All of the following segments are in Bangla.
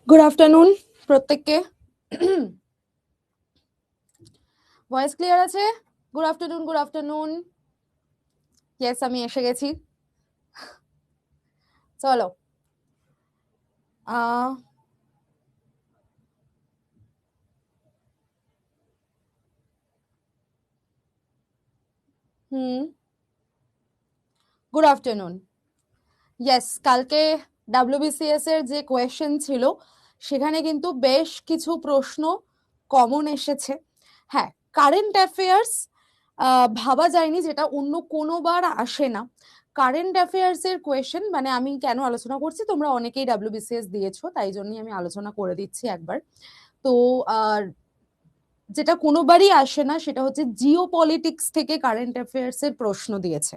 গুড আফটারনুন প্রত্যেককে। ভয়েস ক্লিয়ার আছে? Good afternoon, good afternoon. Yes, আমি এসে গেছি। চলো, গুড আফটারনুন। ইয়েস, কালকে ডাব্লিউবিসিএস এর যে কোয়েশ্চেন ছিল সেখানে কিন্তু বেশ কিছু প্রশ্ন কমন এসেছে। হ্যাঁ, কারেন্ট অ্যাফেয়ার্স ভাবা যায়নি, যেটা অন্য কোনোবার আসে না। কারেন্ট অ্যাফেয়ার্স এর কোয়েশ্চেন মানে আমি কেন আলোচনা করছি, তোমরা অনেকেই ডাব্লিউবিসিএস দিয়েছো, তাই জন্যই আমি আলোচনা করে দিচ্ছি একবার। তো যেটা কোনোবারই আসে না সেটা হচ্ছে জিও পলিটিক্স থেকে কারেন্ট অ্যাফেয়ার্স এর প্রশ্ন দিয়েছে।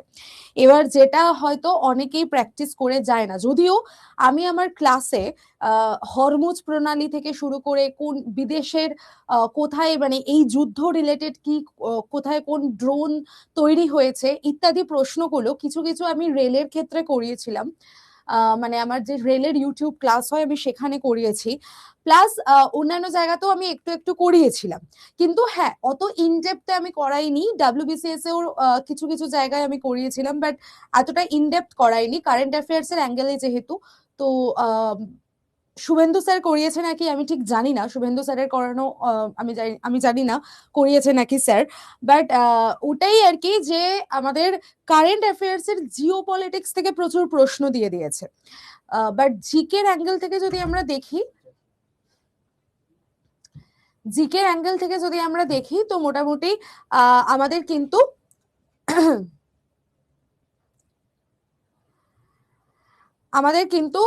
এবার যেটা হয়তো অনেকেই প্র্যাকটিস করে যায় না, যদিও আমি আমার ক্লাসে হরমুজ প্রণালী থেকে শুরু করে কোন বিদেশের কোথায় মানে এই যুদ্ধ রিলেটেড কি কোথায় কোন ড্রোন তৈরি হয়েছে ইত্যাদি প্রশ্নগুলো কিছু কিছু আমি রেলের ক্ষেত্রে করিয়েছিলাম। মানে আমার যে রেলের ইউটিউব ক্লাস হয় আমি সেখানে করিয়েছি, প্লাস অন্যান্য জায়গাতেও আমি একটু একটু করিয়েছিলাম। কিন্তু হ্যাঁ, অত ইনডেপথে আমি করাইনি। ডাব্লিউবিসিএস এও কিছু কিছু জায়গায় আমি করিয়েছিলাম, বাট এতটা ইনডেপথ করাইনি কারেন্ট অ্যাফেয়ার্স এর অ্যাঙ্গেলে যেহেতু। তো শুভেন্দু স্যার করিয়েছে নাকি আমি ঠিক জানি না, শুভেন্দু স্যারের করানো আমি জানি না করিয়েছে নাকি স্যার। বাট ওটাই আর কি, যে আমাদের কারেন্ট অ্যাফেয়ার্স এর জিও পলিটিক্স থেকে প্রচুর প্রশ্ন দিয়ে দিয়েছে। বাট জিকের অ্যাঙ্গেল থেকে যদি আমরা দেখি, জিকের অ্যাঙ্গেল থেকে যদি আমরা দেখি তো মোটামুটি আমাদের কিন্তু আমাদের কিন্তু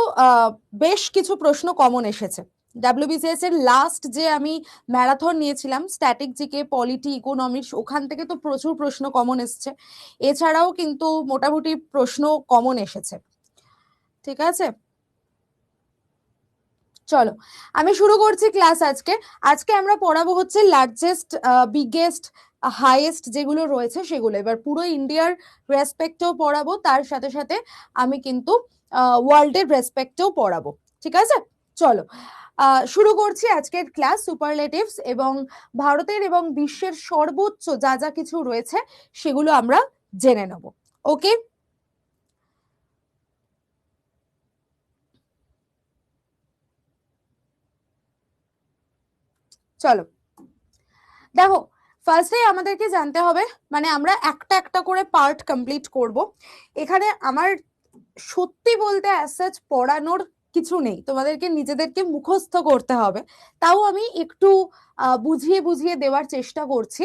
বেশ কিছু প্রশ্ন কমন এসেছে। ডাব্লিউবিসিএস এর লাস্ট যে আমি ম্যারাথন নিয়েছিলাম স্ট্যাটিক জিকে পলিটি ইকোনমিক্স, ওখান থেকে তো প্রচুর প্রশ্ন কমন এসেছে। এছাড়াও কিন্তু মোটামুটি প্রশ্ন কমন এসেছে। ঠিক আছে, চলো আমি শুরু করছি ক্লাস। আজকে আজকে আমরা পড়াবো হচ্ছে লার্জেস্ট, বিগেস্ট, হাইয়েস্ট যেগুলো রয়েছে সেগুলো। এবার পুরো ইন্ডিয়ার রেসপেক্টেও পড়াবো, তার সাথে সাথে আমি কিন্তু ওয়ার্ল্ডের রেসপেক্টেও পড়াবো। ঠিক আছে, চলো শুরু করছি আজকের ক্লাস। সুপারলেটিভস এবং ভারতের এবং বিশ্বের সর্বোচ্চ যা যা কিছু রয়েছে সেগুলো আমরা জেনে নেব। ওকে, চলো দেখো, ফার্স্টে আমাদেরকে জানতে হবে, মানে আমরা একটা একটা করে পার্ট কমপ্লিট করব। এখানে আমার সত্যি বলতে অ্যাজ সাচ পড়ানোর কিছু নেই, তোমাদেরকে নিজেদেরকে মুখস্থ করতে হবে। তাও আমি একটু বুঝিয়ে বুঝিয়ে দেওয়ার চেষ্টা করছি।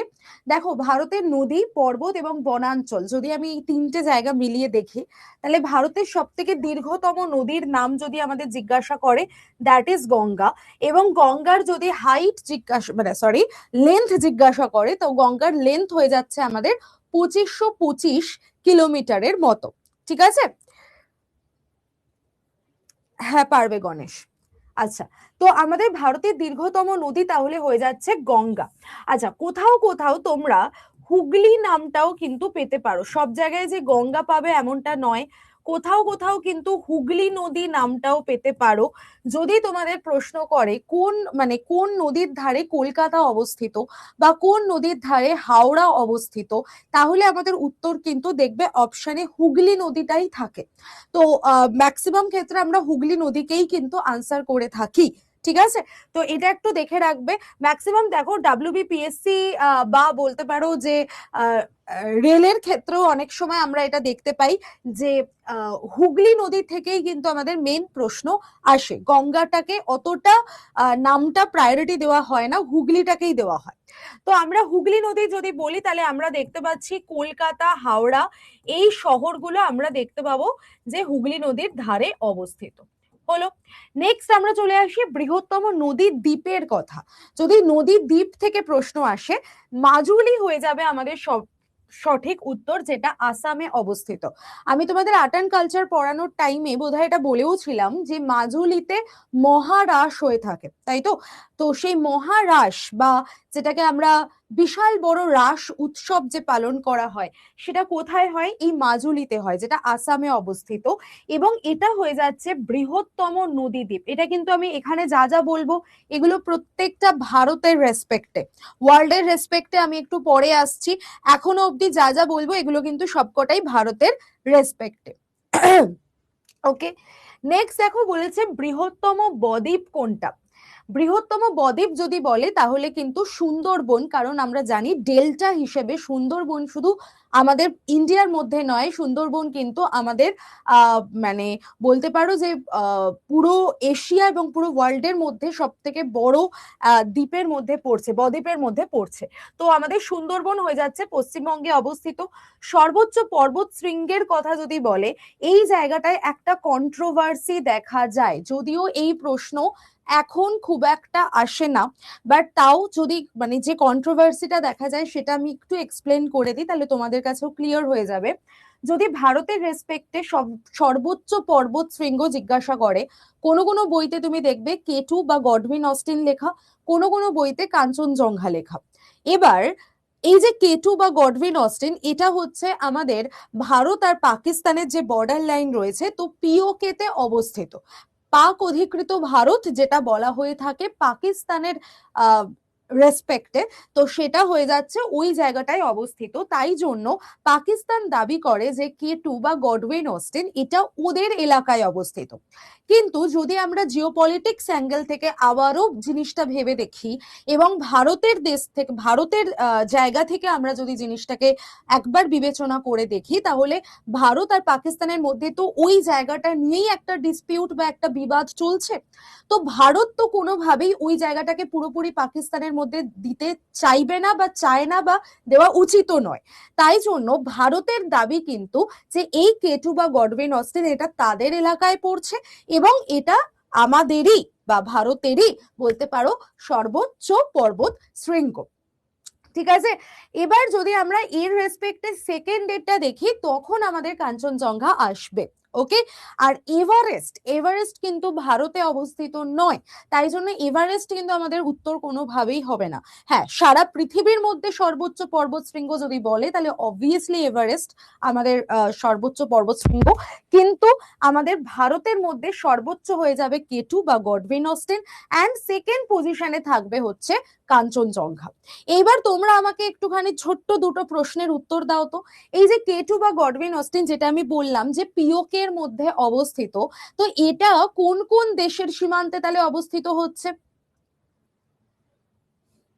দেখো, ভারতের নদী, পর্বত এবং বনাঞ্চল যদি আমি এই তিনটে জায়গা মিলিয়ে দেখি, তাহলে ভারতের সব থেকে দীর্ঘতম নদীর নাম যদি আমাদের জিজ্ঞাসা করে, দ্যাট ইজ গঙ্গা। এবং গঙ্গার যদি হাইট জিজ্ঞাসা মানে সরি লেন্থ জিজ্ঞাসা করে, তো গঙ্গার লেন্থ হয়ে যাচ্ছে আমাদের 2525 কিলোমিটারের মতো। ঠিক আছে, হ্যাঁ পারবে গণেশ। আচ্ছা, তো আমাদের ভারতের দীর্ঘতম নদী তাহলে হয়ে যাচ্ছে গঙ্গা। আচ্ছা, কোথাও কোথাও তোমরা হুগলি নামটাও কিন্তু পেতে পারো, সব জায়গায় যে গঙ্গা পাবে এমনটা নয়। কোথাও কোথাও কিন্তু হুগলি নদী নামটাও পেতে পারো। যদি তোমাদের প্রশ্ন করে কোন মানে কোন নদীর ধারে কলকাতা অবস্থিত বা কোন নদীর ধারে হাওড়া অবস্থিত, তাহলে আমাদের উত্তর কিন্তু দেখবে অপশনে হুগলি নদীটাই থাকে। তো ম্যাক্সিমাম ক্ষেত্রে আমরা হুগলি নদীকেই কিন্তু আনসার করে থাকি। ঠিক আছে, তো এটা একটু দেখে রাখবে। ম্যাক্সিমাম দেখো ডাব্লিউবিপিএসসি বা বলতে পারো যে রেলের ক্ষেত্রেও অনেক সময় আমরা এটা দেখতে পাই যে হুগলি নদী থেকেই কিন্তু আমাদের মেন প্রশ্ন আসে। গঙ্গাটাকে অতটা নামটা প্রায়োরিটি দেওয়া হয় না, হুগলিটাকেই দেওয়া হয়। তো আমরা হুগলি নদী যদি বলি, তাহলে আমরা দেখতে পাচ্ছি কলকাতা, হাওড়া, এই শহরগুলো আমরা দেখতে পাবো যে হুগলি নদীর ধারে অবস্থিত। হলো, নেক্সট আমরা চলে আসি বৃহত্তম নদী দ্বীপের কথা। যদি নদী দ্বীপ থেকে প্রশ্ন আসে, মাজুলি হয়ে যাবে আমাদের সব সঠিক উত্তর, যেটা আসামে অবস্থিত। আমি তোমাদের আর্ট অ্যান্ড কালচার পড়ানোর টাইমে বোধহয় এটা বলেও ছিলাম যে মাজুলিতে মহারাস হয়ে থাকে, তাই তো? তো সেই মহারাস বা যেটাকে আমরা বিশাল বড় রাস উৎসব যে পালন করা হয় সেটা কোথায় হয়? এই মাজুলিতে হয়, যেটা আসামে অবস্থিত। এবং এটা হয়ে যাচ্ছে বৃহত্তম নদীদ্বীপ। এটা কিন্তু আমি এখানে যা যা বলবো এগুলো প্রত্যেকটা ভারতের রেসপেক্টে, ওয়ার্ল্ডের রেসপেক্টে আমি একটু পরে আসছি। এখনো অব্দি যা যা বলবো এগুলো কিন্তু সবকটাই ভারতের রেসপেক্টে। ওকে, নেক্সট দেখো বলেছে বৃহত্তম বদ্বীপ কোনটা। বৃহত্তম বদ্বীপ যদি বলে তাহলে কিন্তু সুন্দরবন, কারণ আমরা জানি ডেল্টা হিসেবে সুন্দরবন শুধু আমাদের ইন্ডিয়ার মধ্যে নয়, সুন্দরবন কিন্তু আমাদের মানে বলতে পারো যে পুরো এশিয়া এবং পুরো ওয়ার্ল্ডের মধ্যে সব থেকে বড় দ্বীপের মধ্যে পড়ছে, বদ্বীপের মধ্যে পড়ছে। তো আমাদের সুন্দরবন হয়ে যাচ্ছে পশ্চিমবঙ্গে অবস্থিত। সর্বোচ্চ পর্বত শৃঙ্গের কথা যদি বলে, এই জায়গাটায় একটা কন্ট্রোভার্সি দেখা যায়, যদিও এই প্রশ্ন এখন খুব একটা আসে না, বাট তাও যদি মানে যে কন্ট্রোভার্সিটা দেখা যায় সেটা আমি একটু এক্সপ্লেন করে দিই, তাহলে তোমাদের কাছেও ক্লিয়ার হয়ে যাবে। যদি ভারতের রেসপেক্টে সর্বোচ্চ পর্বত শৃঙ্গ জিজ্ঞাসা করে, কোনো কোনো বইতে তুমি দেখবে কেটু বা গডউইন অস্টিন লেখা, কোনো কোনো বইতে কাঞ্চনজঙ্ঘা লেখা। এবার এই যে কেটু বা গডউইন অস্টিন, এটা হচ্ছে আমাদের ভারত আর পাকিস্তানের যে বর্ডার লাইন রয়েছে, তো পিওকে তে অবস্থিত। পাক অধিকৃত ভারত যেটা বলা হয়ে থাকে পাকিস্তানের রেসপেক্টে, তো সেটা হয়ে যাচ্ছে ওই জায়গাটায় অবস্থিত। তাই জন্য পাকিস্তান দাবি করে যে কেটু বা গডউইন অস্টিন এটা ওদের এলাকায় অবস্থিত। কিন্তু যদি আমরা জিওপলিটিক্স অ্যাঙ্গেল থেকে আবারও জিনিসটা ভেবে দেখি এবং ভারতের দেশ থেকে, ভারতের জায়গা থেকে আমরা যদি জিনিসটাকে একবার বিবেচনা করে দেখি, তাহলে ভারত আর পাকিস্তানের মধ্যে তো ওই জায়গাটা নিয়েই একটা ডিসপিউট বা একটা বিবাদ চলছে। তো ভারত তো কোনোভাবেই ওই জায়গাটাকে পুরোপুরি পাকিস্তানের মধ্যে দিতে চাইবে না বা চায় না, বা দেওয়া উচিতও নয়। তাই জন্য ভারতের দাবি কিন্তু যে এই কেটু বা গডউইন অস্টিন এটা তাদের এলাকায় পড়ছে এবং এটা আমাদেরই বা ভারতেরই বলতে পারো সর্বোচ্চ পর্বত শৃঙ্গ। ঠিক আছে, এবার যদি আমরা এর রেসপেক্টে সেকেন্ড ডেটটা দেখি, তখন আমাদের কাঞ্চনজঙ্ঘা আসবে। ওকে, আর এভারেস্ট, এভারেস্ট কিন্তু ভারতে অবস্থিত নয়, তাই জন্য এভারেস্ট কিন্তু আমাদের উত্তর কোনোভাবেই হবে না। হ্যাঁ, সারা পৃথিবীর মধ্যে সর্বোচ্চ পর্বতশৃঙ্গ যদি বলে তাহলে অবভিয়াসলি এভারেস্ট আমাদের সর্বোচ্চ পর্বতশৃঙ্গ, কিন্তু আমাদের ভারতের মধ্যে সর্বোচ্চ হয়ে যাবে কেটু বা গডউইন অস্টিন, অ্যান্ড সেকেন্ড পজিশনে থাকবে হচ্ছে কাঞ্চনজঙ্ঘা। এইবার তোমরা আমাকে একটুখানি ছোট্ট দুটো প্রশ্নের উত্তর দাও তো। এই যে কেটু বা গডউইন অস্টিন, যেটা আমি বললাম যে পিওকে এর মধ্যে অবস্থিত, তো এটা কোন কোন দেশের সীমান্তে তাহলে অবস্থিত হচ্ছে?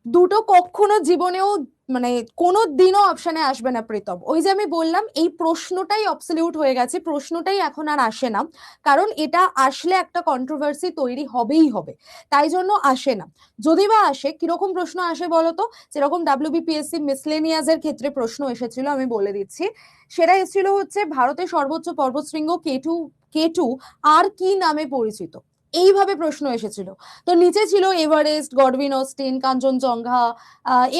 দুটো কখনো জীবনেও মানে কোনো দিনও অপশনে আসবে না প্রীতম। ওই যে আমি বললাম এই প্রশ্নটাই অবসলিউট হয়ে গেছে, প্রশ্নটাই এখন আর আসে না, কারণ এটা আসলে একটা কন্ট্রোভার্সি তৈরি হবেই হবে, তাই জন্য আসে না। যদি বা আসে, কিরকম প্রশ্ন আসে বলতো? যেরকম ডাব্লিউবিপিএসসি মিসলেনিয়াস এর ক্ষেত্রে প্রশ্ন এসেছিল, আমি বলে দিচ্ছি। সেটা এসেছিল হচ্ছে ভারতের সর্বোচ্চ পর্বতশৃঙ্গ কেটু, কেটু আর কি নামে পরিচিত, এইভাবে প্রশ্ন এসেছিল। তো নিচে ছিল এভারেস্ট, গডউইন অস্টিন, কাঞ্চনজঙ্ঘা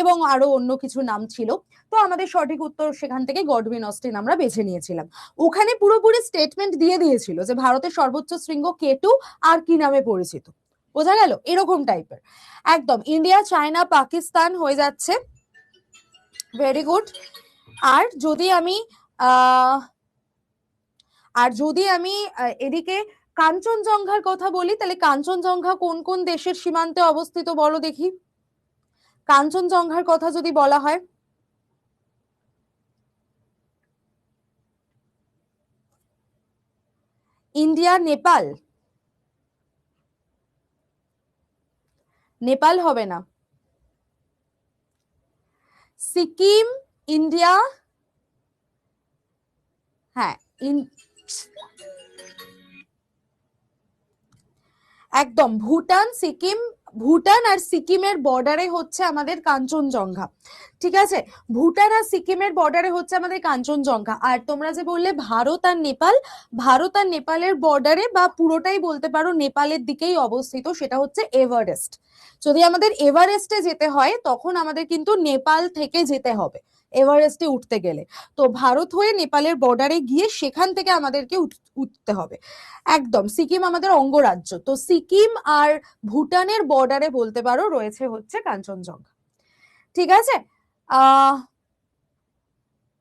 এবং আরো অন্য কিছু নাম ছিল। তো আমাদের সঠিক উত্তর সেখান থেকে গডউইন অস্টিন আমরা বেছে নিয়েছিলাম। ওখানে পুরোপুরি স্টেটমেন্ট দিয়ে দিয়েছিল যে ভারতের সর্বোচ্চ শৃঙ্গ কেটু আর কি নামে পরিচিত। বোঝা গেল? এরকম টাইপের একদম। ইন্ডিয়া, চায়না, পাকিস্তান হয়ে যাচ্ছে। Very good. আর যদি আমি আহ আর যদি আমি এদিকে কাঞ্চনজঙ্ঘার কথা বলি, তাহলে কাঞ্চনজঙ্ঘা কোন কোন দেশের সীমান্তে অবস্থিত বলো দেখি। কাঞ্চনজঙ্ঘার কথা যদি বলা হয়, ইন্ডিয়া, নেপাল, নেপাল হবে না, সিকিম, ইন্ডিয়া, হ্যাঁ একদম ভুটান, সিকিম, ভুটান আর সিকিমের বর্ডারে হচ্ছে আমাদের কাঞ্চনজঙ্ঘা। ঠিক আছে, ভুটান আর সিকিমের বর্ডারে হচ্ছে আমাদের কাঞ্চনজঙ্ঘা। আর তোমরা যে বললে ভারত আর নেপাল, ভারত আর নেপালের বর্ডারে বা পুরোটাই বলতে পারো নেপালের দিকেই অবস্থিত, সেটা হচ্ছে এভারেস্ট। যদি আমাদের এভারেস্টে যেতে হয় তখন আমাদের কিন্তু নেপাল থেকে যেতে হবে এভারেস্টে উঠতে গেলে। তো ভারত হয়ে নেপালের বর্ডারে গিয়ে সেখান থেকে আমাদেরকে উঠতে হবে। একদম, সিকিম আমাদের অঙ্গরাজ্য, তো সিকিম আর ভুটানের বর্ডারে বলতে পারো রয়েছে হচ্ছে কাঞ্চনজঙ্ঘা। ঠিক আছে।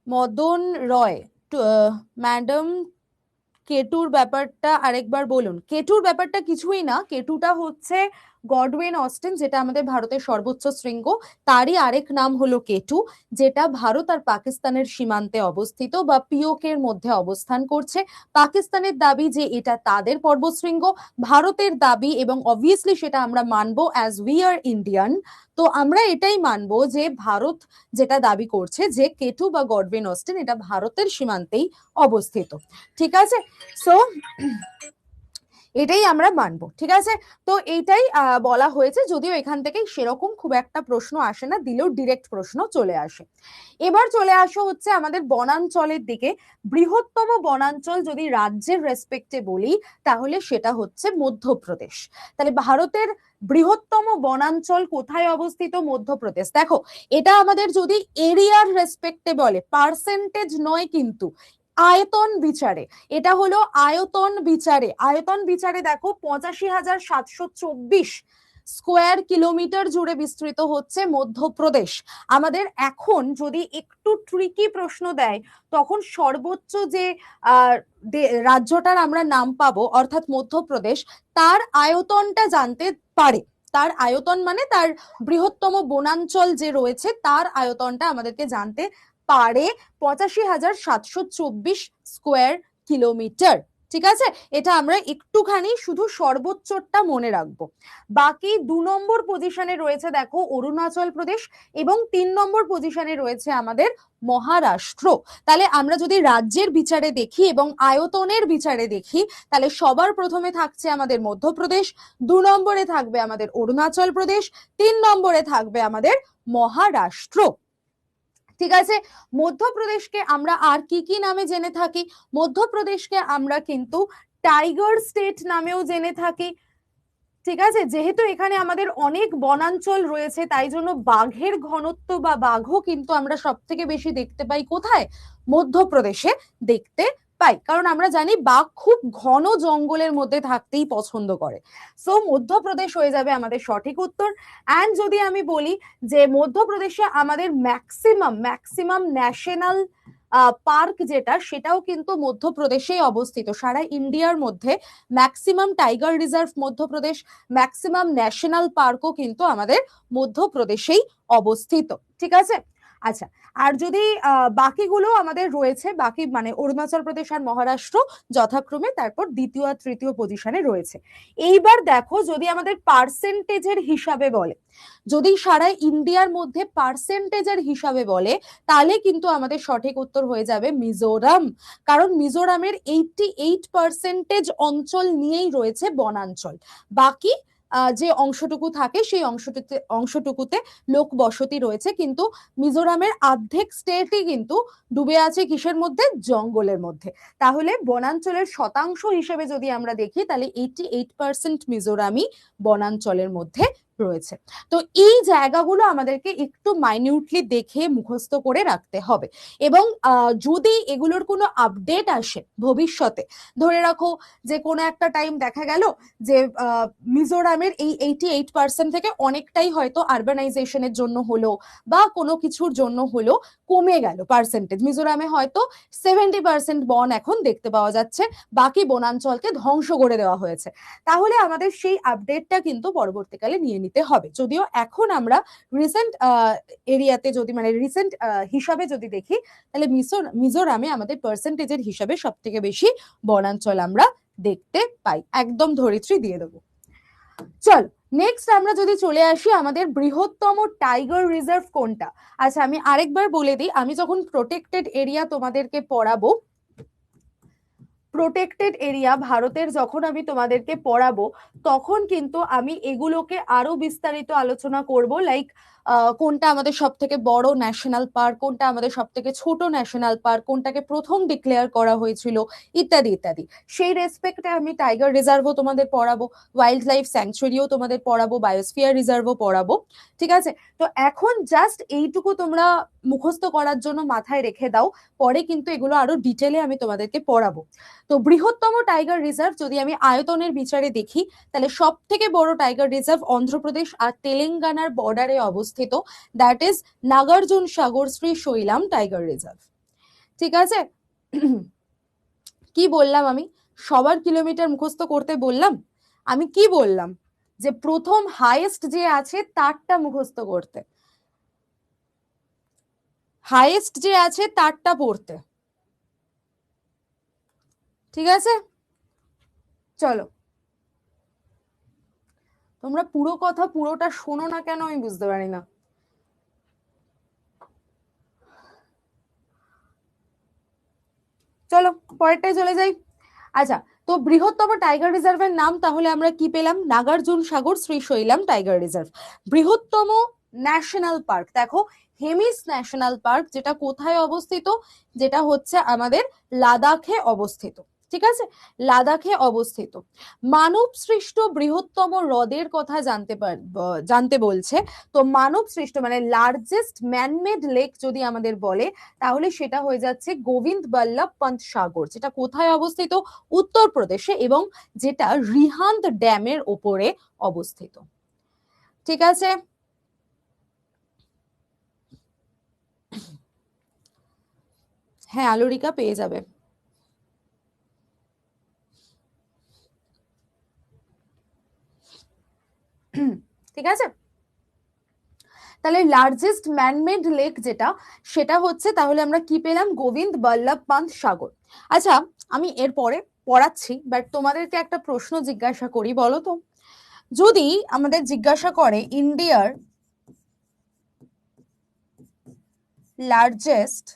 মদন রয়, ম্যাডাম কেটুর ব্যাপারটা আরেকবার বলুন। কেটুর ব্যাপারটা কিছুই না, কেটুটা হচ্ছে গডউইন অস্টিন, যেটা আমাদের ভারতের সর্বোচ্চ শৃঙ্গ, তারই আরেক নাম হলো কেটু, যেটা ভারত আর পাকিস্তানের সীমান্তে অবস্থিত বা পিওকের মধ্যে অবস্থান করছে। পাকিস্তানের দাবি যে এটা তাদের পর্বতশৃঙ্গ, ভারতের দাবি, এবং অবভিয়াসলি সেটা আমরা মানবো অ্যাজ উই আর ইন্ডিয়ান, তো আমরা এটাই মানবো যে ভারত যেটা দাবি করছে যে কেটু বা গডউইন অস্টিন এটা ভারতের সীমান্তেই অবস্থিত। ঠিক আছে, সো এটাই আমরা মানবো। ঠিক আছে, তো এইটাই বলা হয়েছে, যদিও এখান থেকে সেরকম খুব একটা প্রশ্ন আসে না, দিলেও ডিরেক্ট প্রশ্ন চলে আসে। এবার চলে আসো হচ্ছে আমাদের বনাঞ্চলের দিকে। বৃহত্তম বনাঞ্চল যদি রাজ্যের রেসপেক্টে বলি তাহলে সেটা হচ্ছে মধ্যপ্রদেশ। তাহলে ভারতের বৃহত্তম বনাঞ্চল কোথায় অবস্থিত? মধ্যপ্রদেশ। দেখো, এটা আমাদের যদি এরিয়ার রেসপেক্টে বলে, পার্সেন্টেজ নয় কিন্তু, আয়তন বিচারে, এটা হলো আয়তন বিচারে। আয়তন বিচারে দেখো 85,724 স্কোয়ার কিলোমিটার জুড়ে বিস্তৃত হচ্ছে মধ্যপ্রদেশ আমাদের। এখন যদি একটু ট্রিকি প্রশ্ন দেয় তখন সর্বোচ্চ যে রাজ্যটার আমরা নাম পাবো অর্থাৎ মধ্যপ্রদেশ, তার আয়তনটা জানতে পারে। তার আয়তন মানে তার বৃহত্তম বনাঞ্চল যে রয়েছে তার আয়তনটা আমাদেরকে জানতে পারে, 85,724 স্কোয়ার কিলোমিটার। ঠিক আছে, এটা আমরা একটুখানি শুধু সর্বোচ্চটা মনে রাখবো। বাকি 2 নম্বর পজিশনে রয়েছে দেখো অরুণাচল প্রদেশ, এবং 3 নম্বর পজিশনে রয়েছে আমাদের মহারাষ্ট্র। তাহলে আমরা যদি রাজ্যের বিচারে দেখি এবং আয়তনের বিচারে দেখি, তাহলে সবার প্রথমে থাকছে আমাদের মধ্যপ্রদেশ, 2 নম্বরে থাকবে আমাদের অরুণাচল প্রদেশ, 3 নম্বরে থাকবে আমাদের মহারাষ্ট্র। ঠিক আছে, মধ্যপ্রদেশকে আমরা আর কি কি নামে জেনে থাকি? মধ্যপ্রদেশকে আমরা কিন্তু টাইগার স্টেট নামেও জেনে থাকি। ঠিক আছে, যেহেতু এখানে আমাদের অনেক বনাঞ্চল রয়েছে তাই জন্য বাঘের ঘনত্ব বা বাঘও কিন্তু আমরা সব থেকে বেশি দেখতে পাই কোথায়? মধ্যপ্রদেশে দেখতে পাই, কারণ আমরা জানি বাঘ খুব ঘন জঙ্গলের মধ্যে থাকতেই পছন্দ করে। সো মধ্যপ্রদেশ হয়ে যাবে আমাদের সঠিক উত্তর। অ্যান্ড যদি আমি বলি যে মধ্যপ্রদেশে আমাদের ম্যাক্সিমাম ন্যাশনাল পার্ক যেটা, সেটাও কিন্তু মধ্যপ্রদেশেই অবস্থিত। সারা ইন্ডিয়ার মধ্যে maximum tiger reserve Madhya Pradesh, maximum national পার্কও কিন্তু আমাদের মধ্যপ্রদেশেই অবস্থিত। ঠিক আছে, আচ্ছা, আর যদি বাকিগুলো আমাদের রয়েছে, বাকি মানে অরুণাচল প্রদেশ আর মহারাষ্ট্র যথাক্রমে তারপর দ্বিতীয় আর তৃতীয় পজিশনে রয়েছে। এইবার দেখো, যদি আমাদের পার্সেন্টেজের হিসাবে বলে, যদি সারা ইন্ডিয়ার মধ্যে পার্সেন্টেজের হিসাবে বলে, তাহলে কিন্তু আমাদের সঠিক উত্তর হয়ে যাবে মিজোরাম। কারণ মিজোরামের 88% অঞ্চল নিয়েই রয়েছে বনাঞ্চল, বাকি যে অংশটুকু থাকে সেই অংশটুকুতে লোক বসতি রয়েছে, কিন্তু মিজোরামের অর্ধেক স্টেটই কিন্তু ডুবে আছে কিসের মধ্যে? জঙ্গলের মধ্যে। তাহলে বনাঞ্চলের শতাংশ হিসেবে যদি আমরা দেখি তাহলে 88% মিজোরামই বনাঞ্চলের মধ্যে রয়েছে। তো এই জায়গাগুলো আমাদেরকে একটু মাইনিউটলি দেখে মুখস্থ করে রাখতে হবে, এবং যদি এগুলোর কোনো আপডেট আসে ভবিষ্যতে, ধরে রাখো যে কোনো একটা টাইম দেখা গেল যে মিজোরামের এই 88% থেকে অনেকটাই হয়তো আরবানাইজেশনের জন্য হলো বা কোনো কিছুর জন্য হলো কমে গেল পার্সেন্টেজ, মিজোরামে হয়তো 70% বন এখন দেখতে পাওয়া যাচ্ছে, বাকি বনাঞ্চলকে ধ্বংস করে দেওয়া হয়েছে, তাহলে আমাদের সেই আপডেটটা কিন্তু পরবর্তীকালে নিয়ে নিতে হবে। যদিও এখন আমরা রিসেন্ট এরিয়াতে যদি মানে রিসেন্ট হিসাবে যদি দেখি, তাহলে মিজোরামে আমাদের পার্সেন্টেজের হিসাবে সব থেকে বেশি বনাঞ্চল আমরা দেখতে পাই। একদম ধরিত্রী দিয়ে দেবো। চল নেক্সট আমরা যদি চলে আসি, আমাদের বৃহত্তম টাইগার রিজার্ভ কোনটা? আচ্ছা, আমি আরেকবার বলে দিই, আমি যখন প্রোটেক্টেড এরিয়া তোমাদেরকে পড়াবো, প্রোটেক্টেড এরিয়া ভারতের যখন আমি তোমাদেরকে পড়াবো, তখন কিন্তু আমি এগুলোকে আরো বিস্তারিত আলোচনা করব, লাইক কোনটা আমাদের সব থেকে বড় ন্যাশনাল পার্ক, কোনটা আমাদের সব থেকে ছোট ন্যাশনাল পার্ক, কোনটাকে প্রথম ডিক্লেয়ার করা হয়েছিল, ইত্যাদি ইত্যাদি। সেই রেসপেক্টে আমি টাইগার রিজার্ভও তোমাদের পড়াবো, ওয়াইল্ড লাইফ স্যাংচুয়ারিও তোমাদের পড়াবো, বায়োস্ফিয়ার রিজার্ভও পড়াবো। ঠিক আছে, তো এখন জাস্ট এইটুকু তোমরা মুখস্থ করার জন্য মাথায় রেখে দাও, পরে কিন্তু এগুলো আরো ডিটেলে আমি তোমাদেরকে পড়াবো। তো বৃহত্তম টাইগার রিজার্ভ যদি আমি আয়তনের বিচারে দেখি, তাহলে সব থেকে বড় টাইগার রিজার্ভ অন্ধ্রপ্রদেশ আর তেলেঙ্গানার বর্ডারে অবস্থিত, that is Nagarjuna Sagar Shri Sailam tiger reserve. ঠিক আছে, কি বললাম আমি? সবার কিলোমিটার মুখস্থ করতে বললাম? আমি কি বললাম? যে প্রথম হাইয়েস্ট যে আছে তারটা মুখস্থ করতে, হাইয়েস্ট যে আছে তারটা পড়তে। ঠিক আছে, চলো। তোমরা পুরো কথা পুরোটা শোনো না কেন আমি বুঝতে পারি না। চলো পরেরটায় চলে যাই। আচ্ছা, তো বৃহত্তম টাইগার রিজার্ভের নাম তাহলে আমরা কি পেলাম? Nagarjuna Sagar Shri Sailam tiger reserve. বৃহত্তম ন্যাশনাল পার্ক দেখো, হেমিস ন্যাশনাল পার্ক, যেটা কোথায় অবস্থিত? যেটা হচ্ছে আমাদের লাদাখে অবস্থিত। ঠিক আছে, লাদাখে অবস্থিত। মানব সৃষ্ট বৃহত্তম হ্রদের কথা জানতে বলছে। তো মানব সৃষ্ট মানে লার্জেস্ট ম্যানমেড লেক যদি আমাদের বলে, তাহলে সেটা হয়ে যাচ্ছে গোবিন্দ বল্লভ পন্ত সাগর, যেটা কোথায় অবস্থিত? উত্তরপ্রদেশে, এবং যেটা রিহান্দ ড্যামের ওপরে অবস্থিত। ঠিক আছে, হ্যাঁ আলোরিকা পেয়ে যাবে। ঠিক আছে, তাহলে লার্জেস্ট ম্যানমেড লেক যেটা, সেটা হচ্ছে তাহলে আমরা কি পেলাম? গোবিন্দ বল্লভ পন্ত সাগর। আচ্ছা, আমি এরপরে পড়াচ্ছি, বাট তোমাদেরকে একটা প্রশ্ন জিজ্ঞাসা করি, বলো তো, যদি আমাদের জিজ্ঞাসা করে ইন্ডিয়ার লার্জেস্ট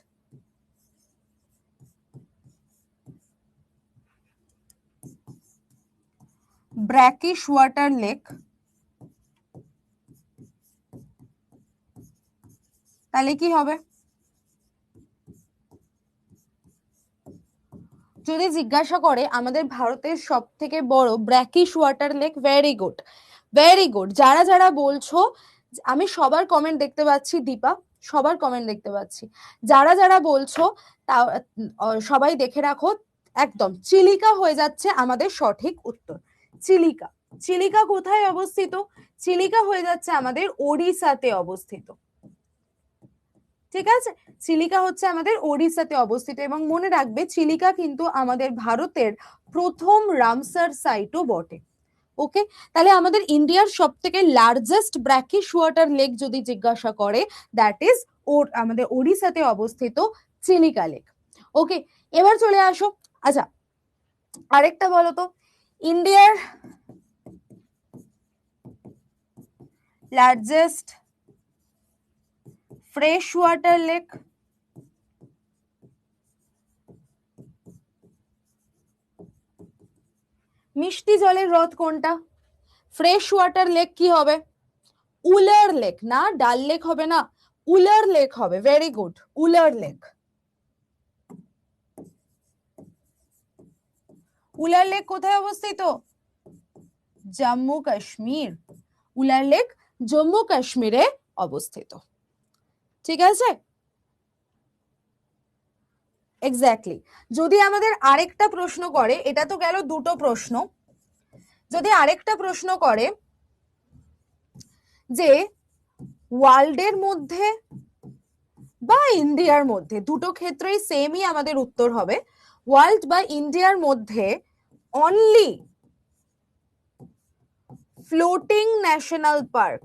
ব্র্যাকিশ ওয়াটার লেক, তাহলে কি হবে? যদি জিজ্ঞাসা করে আমাদের ভারতের সব থেকে বড় brackish water lake, very good, very good. যারা যারা বলছো, আমি সবার কমেন্ট দেখতে পাচ্ছি দীপা, সবার কমেন্ট দেখতে পাচ্ছি। যারা যারা বলছো তা সবাই দেখে রাখো, একদম চিলিকা হয়ে যাচ্ছে আমাদের সঠিক উত্তর। চিলিকা, চিলিকা কোথায় অবস্থিত? চিলিকা হয়ে যাচ্ছে আমাদের ওড়িশাতে অবস্থিত। ঠিক আছে, চিলিকা হচ্ছে আমাদের ওড়িশাতে অবস্থিত, এবং মনে রাখবে চিলিকা কিন্তু আমাদের ভারতের প্রথম রামসার সাইটও বটে। ওকে, তাহলে আমাদের ইন্ডিয়ার সব থেকে লার্জেস্ট ব্র্যাকিশ ওয়াটার লেক যদি জিজ্ঞাসা করে, দ্যাট ইজ আমাদের ওড়িশাতে অবস্থিত চিলিকা লেক। ওকে, এবার চলে আসো। আচ্ছা, আরেকটা বলো তো, ইন্ডিয়ার লার্জেস্ট ফ্রেশ ওয়াটার লেক, মিষ্টি জলের হ্রদ কোনটা? ফ্রেশ ওয়াটার লেক কি হবে? উলার লেক, না ডাল লেক হবে না, উলার লেক হবে। Very good, Wular lake. Wular lake কোথায় অবস্থিত? জম্মু কাশ্মীর। উলার লেক জম্মু কাশ্মীরে অবস্থিত। ঠিক আছে, এক্স্যাক্টলি। যদি আমাদের আরেকটা প্রশ্ন করে, এটা তো গেল দুটো প্রশ্ন, যদি আরেকটা প্রশ্ন করে যে ওয়ার্ল্ডের মধ্যে বা ইন্ডিয়ার মধ্যে, দুটো ক্ষেত্রেই সেমই আমাদের উত্তর হবে, ওয়ার্ল্ড বা ইন্ডিয়ার মধ্যে অনলি ফ্লোটিং ন্যাশনাল পার্ক,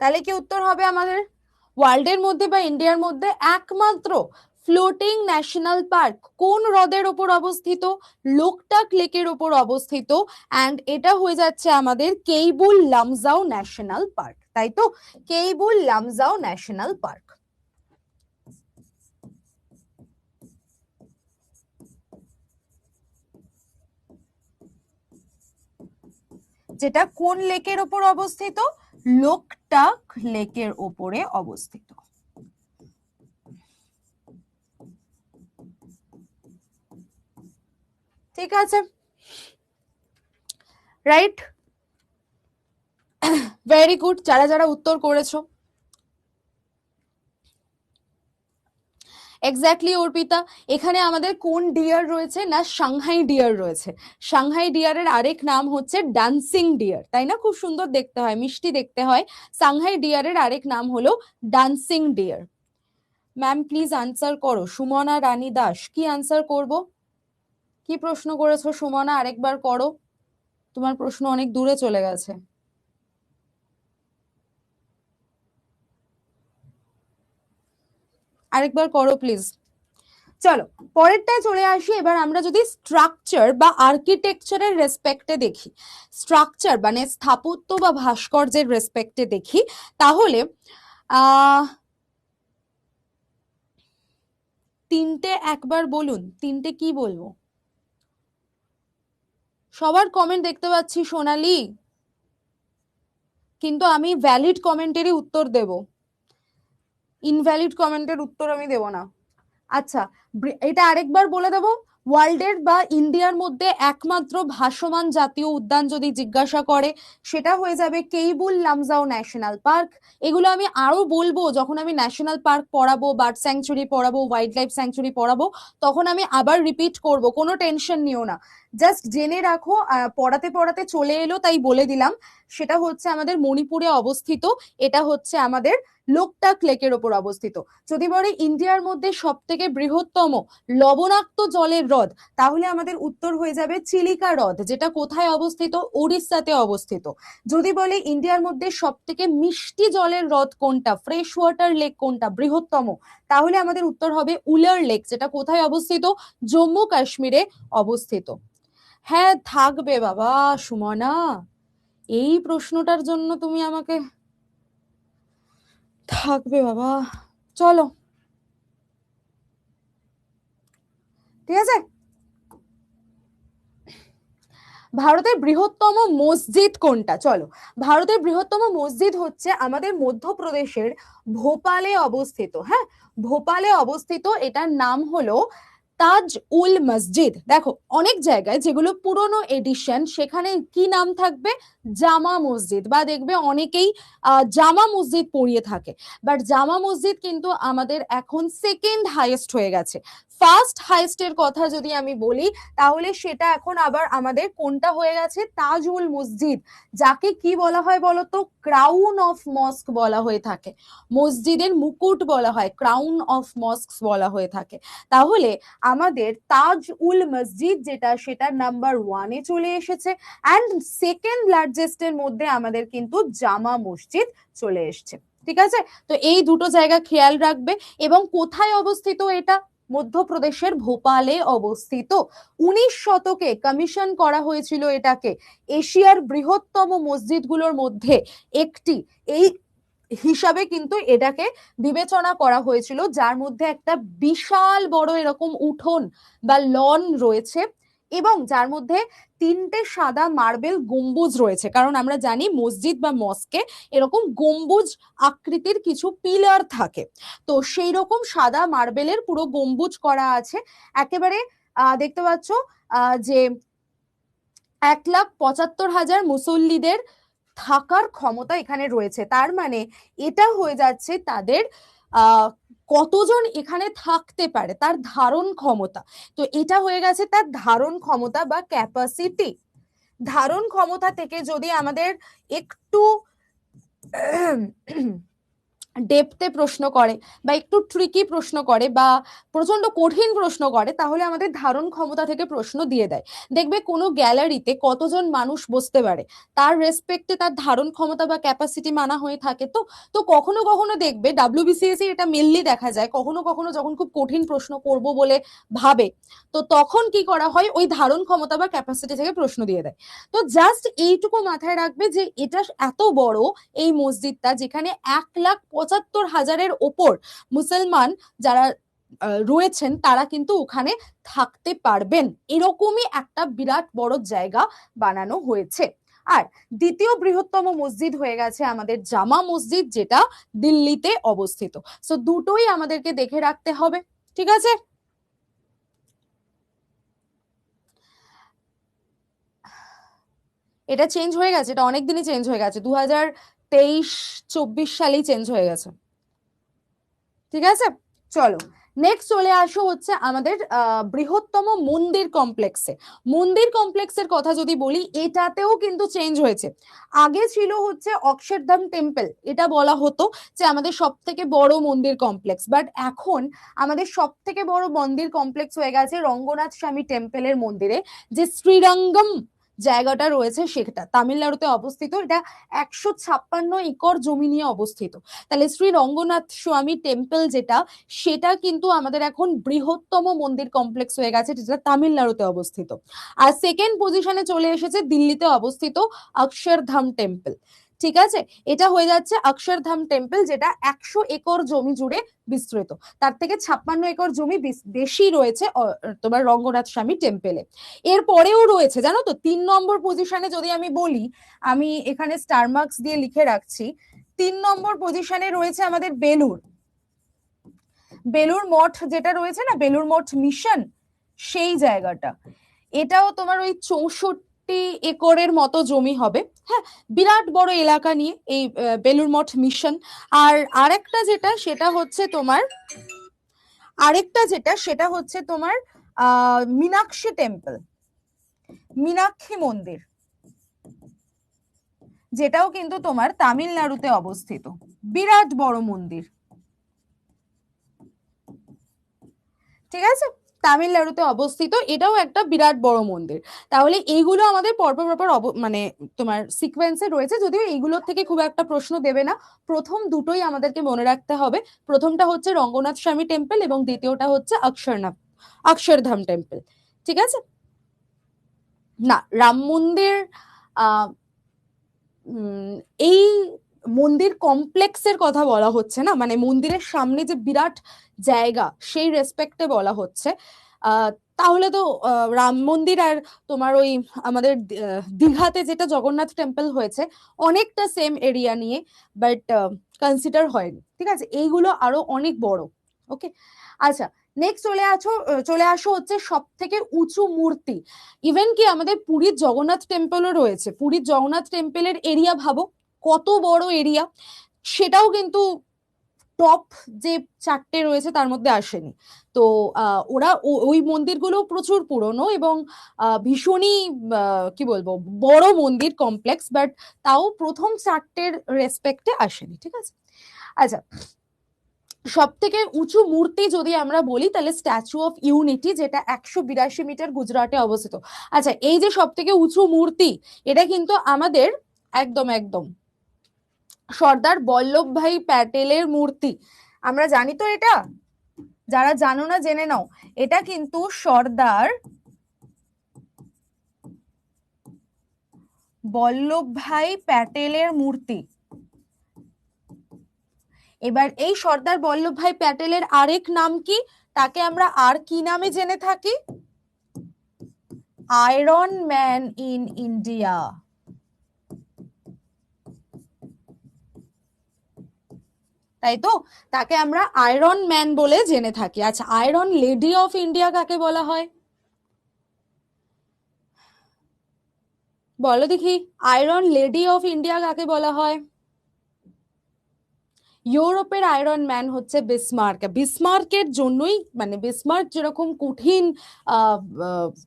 তাহলে কি উত্তর হবে আমাদের? ওয়ার্ল্ডের মধ্যে বা ইন্ডিয়ার মধ্যে একমাত্র ফ্লোটিং ন্যাশনাল পার্ক কোন হ্রদের ওপর অবস্থিত? লোকটাক লেকের ওপর অবস্থিত, অ্যান্ড এটা হয়ে যাচ্ছে আমাদের কেইবুল লামজাও ন্যাশনাল পার্ক, তাই তো? কেইবুল লামজাও ন্যাশনাল পার্ক, যেটা কোন লেকের ওপর অবস্থিত? লোকটাক লেকের ওপরে অবস্থিত। ঠিক আছে, রাইট, ভেরি গুড। যারা যারা উত্তর করেছো এক্স্যাক্টলি অর্পিতা, এখানে আমাদের কোন ডিয়ার রয়েছে না সাংহাই ডিয়ার রয়েছে। সাংহাই ডিয়ারের আরেক নাম হচ্ছে ডান্সিং ডিয়ার, তাই না? খুব সুন্দর দেখতে হয়, মিষ্টি দেখতে হয়। সাংহাই ডিয়ারের আরেক নাম হলো dancing deer. Ma'am please answer করো। সুমনা রানী দাস, কি আনসার করব? কি প্রশ্ন করেছো সুমনা, আরেকবার করো, তোমার প্রশ্ন অনেক দূরে চলে গেছে। আরেকবার করো প্লিজ। চলো পরেরটায় চলে আসি। এবার আমরা যদি স্ট্রাকচার বা আর্কিটেকচারের রেসপেক্টে দেখি, স্ট্রাকচার মানে স্থাপত্য বা ভাস্কর্যের রেসপেক্টে দেখি, তাহলে তিনটে একবার বলুন, তিনটে কি বলবো? সবার কমেন্ট দেখতে পাচ্ছি সোনালি, কিন্তু আমি ভ্যালিড কমেন্টেরই উত্তর দেব, ইনভ্যালিড কমেন্টের উত্তর আমি দেব না। আচ্ছা, এটা আরেকবার বলে দেব। ওয়ার্ল্ডের বা ইন্ডিয়ার মধ্যে একমাত্র ভাসমান জাতীয় উদ্যান যদি জিজ্ঞাসা করে, সেটা হয়ে যাবে কেইবুল লামজাও ন্যাশনাল পার্ক। এগুলো আমি আরো বলবো যখন আমি ন্যাশনাল পার্ক পড়াবো, বার্ড স্যাংচুরি পড়াবো, ওয়াইল্ড লাইফ স্যাংচুরি পড়াবো, তখন আমি আবার রিপিট করব, কোনো টেনশন নিও না। জাস্ট জেনে রাখো, পড়াতে পড়াতে চলে এলো তাই বলে দিলাম। সেটা হচ্ছে আমাদের মণিপুরে অবস্থিত, এটা হচ্ছে আমাদের লোকটাক লেকের ওপর অবস্থিত। যদি বলে ইন্ডিয়ার মধ্যে সব থেকে বৃহত্তম লবণাক্ত জলের হ্রদ, তাহলে আমাদের উত্তর হয়ে যাবে চিলিকা হ্রদ, যেটা কোথায় অবস্থিত? উড়িষ্যাতে অবস্থিত। যদি বলে ইন্ডিয়ার মধ্যে সব থেকে মিষ্টি জলের হ্রদ কোনটা, ফ্রেশ ওয়াটার লেক কোনটা বৃহত্তম, তাহলে আমাদের উত্তর হবে উলার লেক, যেটা কোথায় অবস্থিত? জম্মু কাশ্মীরে অবস্থিত। হ্যাঁ থাকবে বাবা সুমনা, এই প্রশ্নটার জন্য তুমি আমাকে থাকবে বাবা। চলো ঠিক আছে। ভারতের বৃহত্তম মসজিদ কোনটা? চলো, ভারতের বৃহত্তম মসজিদ হচ্ছে আমাদের মধ্যপ্রদেশের ভোপালে অবস্থিত। হ্যাঁ, ভোপালে অবস্থিত, এটার নাম হলো তাজ উল মসজিদ। দেখো অনেক জায়গায় যেগুলো পুরনো এডিশন, সেখানে কি নাম থাকবে? জামা মসজিদ, বা দেখবে অনেকেই জামা মসজিদ পড়িয়ে থাকে। বাট জামা মসজিদ কিন্তু আমাদের এখন সেকেন্ড হাইয়েস্ট হয়ে গেছে। ফার্স্ট হাইয়েস্টের কথা যদি আমি বলি, তাহলে সেটা এখন আবার আমাদের কোনটা হয়ে গেছে? তাজুল মসজিদ, যাকে কি বলা হয় বলতো? ক্রাউন অফ মস্ক বলা হয়ে থাকে, মসজিদের মুকুট বলা হয়, ক্রাউন অফ মস্ক বলা হয়ে থাকে। তাহলে আমাদের তাজ উল মসজিদ যেটা, সেটা নাম্বার 1-এ চলে এসেছে। অ্যান্ড সেকেন্ড লার্জেস্ট এর মধ্যে আমাদের কিন্তু জামা মসজিদ চলে এসছে। ঠিক আছে, তো এই দুটো জায়গা খেয়াল রাখবে। এবং কোথায় অবস্থিত এটা? মধ্যপ্রদেশের ভোপালে অবস্থিত। 19 শতকে কমিশন করা হয়েছিল এটাকে এশিয়ার বৃহত্তম মসজিদগুলোর মধ্যে একটি, এই হিসাবে কিন্তু এটাকে বিবেচনা করা হয়েছিল, যার মধ্যে একটা বিশাল বড় এরকম উঠোন বা লন রয়েছে, এবং যার মধ্যে 3টে সাদা মার্বেল গম্বুজ রয়েছে। কারণ আমরা জানি মসজিদ বা মস্কে এরকম গম্বুজ আকৃতির কিছু পিলার থাকে, তো সেই রকম সাদা মার্বেলের পুরো গম্বুজ করা আছে। একেবারে দেখতে পাচ্ছ যে 1,75,000 মুসল্লিদের থাকার ক্ষমতা এখানে রয়েছে। তার মানে এটা হয়ে যাচ্ছে তাদের কতজন এখানে থাকতে পারে, তার ধারণ ক্ষমতা। তো এটা হয়ে গেছে তার ধারণ ক্ষমতা বা ক্যাপাসিটি। ধারণ ক্ষমতা থেকে যদি আমাদের একটু ডেপথে প্রশ্ন করে, বা একটু ট্রিকি প্রশ্ন করে, বা প্রচন্ড কঠিন প্রশ্ন করে, তাহলে আমাদের ধারণ ক্ষমতা থেকে প্রশ্ন দিয়ে দেয়। দেখবে কোনো গ্যালারিতে কতজন মানুষ বসতে পারে, তার রেসপেক্টে তার ধারণ ক্ষমতা বা ক্যাপাসিটি মানা হয়ে থাকে। তো তো কখনো কখনো দেখবে ডাব্লিউবিসিএসসি এটা মেনলি দেখা যায়, কখনো কখনো যখন খুব কঠিন প্রশ্ন করব বলে ভাবে, তো তখন কি করা হয়, ওই ধারণ ক্ষমতা বা ক্যাপাসিটি থেকে প্রশ্ন দিয়ে দেয়। তো জাস্ট এইটুকু মাথায় রাখবে যে এটা এত বড় এই মসজিদটা, যেখানে 1,75,000-এর ওপর মুসলমান যারা রয়েছেন, তারা কিন্তু ওখানে থাকতে পারবেন, এরকমই একটা বিরাট বড় জায়গা বানানো হয়েছে। আর দ্বিতীয় বৃহত্তম মসজিদ হয়ে গেছে আমাদের জামা মসজিদ, যেটা দিল্লিতে অবস্থিত। সো দুটোই আমাদেরকে দেখে রাখতে হবে। ঠিক আছে, এটা চেঞ্জ হয়ে গেছে, এটা অনেকদিনই চেঞ্জ হয়ে গেছে, 2023-24 সালেই চেঞ্জ হয়ে গেছে। ঠিক আছে, চলো নেক্সট চলে আসো হচ্ছে আমাদের বৃহত্তম মন্দির কমপ্লেক্সে। মন্দির কমপ্লেক্সের কথা যদি বলি, এটাতেও কিন্তু চেঞ্জ হয়েছে। আগে ছিল হচ্ছে অক্ষরধাম টেম্পল, এটা বলা হতো যে আমাদের সব থেকে বড় মন্দির কমপ্লেক্স, বাট এখন আমাদের সব থেকে বড় মন্দির কমপ্লেক্স হয়ে গেছে রঙ্গনাথ স্বামী টেম্পলের মন্দিরে, যে শ্রীরঙ্গম জায়গাটা রয়েছে সেটা তামিলনাড়ুতে অবস্থিত। এটা 156 একর জমি নিয়ে অবস্থিত। তাহলে শ্রী রঙ্গনাথ স্বামী টেম্পল যেটা, সেটা কিন্তু আমাদের এখন বৃহত্তম মন্দির কমপ্লেক্স হয়ে গেছে, যেটা তামিলনাড়ুতে অবস্থিত। আর সেকেন্ড পজিশনে চলে এসেছে দিল্লিতে অবস্থিত অক্ষরধাম টেম্পল। ঠিক আছে, এটা হয়ে যাচ্ছে অক্ষরধাম টেম্পল, যেটা 100 একর জমি জুড়ে বিস্তৃত। তার থেকে 56 একর জমি বেশি রয়েছে তোমার রঙ্গনাথ স্বামী টেম্পলে। এরপরেও রয়েছে জানো তো, 3 নম্বর পজিশনে যদি আমি বলি, আমি এখানে স্টার মার্কস দিয়ে লিখে রাখছি, 3 নম্বর পজিশনে রয়েছে আমাদের বেলুর বেলুর মঠ, যেটা রয়েছে না বেলুর মঠ মিশন, সেই জায়গাটা। এটাও তোমার ওই 64 একরের মতো জমি হবে। হ্যাঁ, বিরাট বড় এলাকা নিয়ে এই বেলুর মঠ মিশন। আর আরেকটা যেটা সেটা হচ্ছে তোমার মীনাক্ষী টেম্পল, মীনাক্ষী মন্দির, যেটাও কিন্তু তোমার তামিলনাড়ুতে অবস্থিত, বিরাট বড় মন্দির। ঠিক আছে, তামিলনাড়ুতে অবস্থিত, এটাও একটা বিরাট বড় মন্দির। তাহলে এইগুলো আমাদের পরপর মানে তোমার সিকোয়েন্সে রয়েছে, যদিও এইগুলোর থেকে খুব একটা প্রশ্ন দেবে না। প্রথম দুটোই আমাদেরকে মনে রাখতে হবে। প্রথমটা হচ্ছে রঙ্গনাথ স্বামী টেম্পল এবং দ্বিতীয়টা হচ্ছে অক্ষরধাম টেম্পল। ঠিক আছে, না রাম মন্দির এই মন্দির কমপ্লেক্সের কথা বলা হচ্ছে না, মানে মন্দিরের সামনে যে বিরাট জায়গা সেই রেসপেক্টে বলা হচ্ছে। তাহলে তো রাম মন্দির আর তোমার ওই আমাদের দীঘাতে যেটা জগন্নাথ টেম্পল হয়েছে অনেকটা সেম এরিয়া নিয়ে, বাট কনসিডার হয়নি। ঠিক আছে, এইগুলো আরো অনেক বড়। ওকে, আচ্ছা নেক্সট চলে আসো হচ্ছে সব থেকে উঁচু মূর্তি। ইভেন কি আমাদের পুরীর জগন্নাথ টেম্পলও রয়েছে। পুরীর জগন্নাথ টেম্পলের এরিয়া ভাবো কত বড় এরিয়া, সেটাও কিন্তু টপ যে 4টে রয়েছে তার মধ্যে আসেনি। তো ওরা ওই মন্দিরগুলো প্রচুর পুরনো এবং ভীষণই কি বলবো বড় মন্দির কমপ্লেক্স, বাট তাও প্রথম 4টের রেসপেক্টে আসেনি। ঠিক আছে, আচ্ছা সব থেকে উঁচু মূর্তি যদি আমরা বলি তাহলে স্ট্যাচু অফ ইউনিটি, যেটা 182 মিটার গুজরাটে অবস্থিত। আচ্ছা, এই যে সব থেকে উঁচু মূর্তি, এটা কিন্তু আমাদের একদম একদম সর্দার বল্লভভাই প্যাটেলের মূর্তি। আমরা জানি তো এটা, যারা জানো না জেনে নাও, এটা কিন্তু সর্দার বল্লভভাই প্যাটেলের মূর্তি। এবার এই সর্দার বল্লভভাই প্যাটেলের আরেক নাম কি, তাকে আমরা আর কি নামে জেনে থাকি? Iron man in India. তাই তো, তাকে আমরা আয়রন ম্যান বলে জেনে থাকি। আচ্ছা, আয়রন লেডি অফ ইন্ডিয়া কাকে বলা হয় বলো দেখি? আয়রন লেডি অফ ইন্ডিয়া কাকে বলা হয়? ইউরোপের আয়রন ম্যান হচ্ছে বিসমার্ক। বিসমার্কের জন্যই, মানে বিসমার্ক যেরকম কঠিন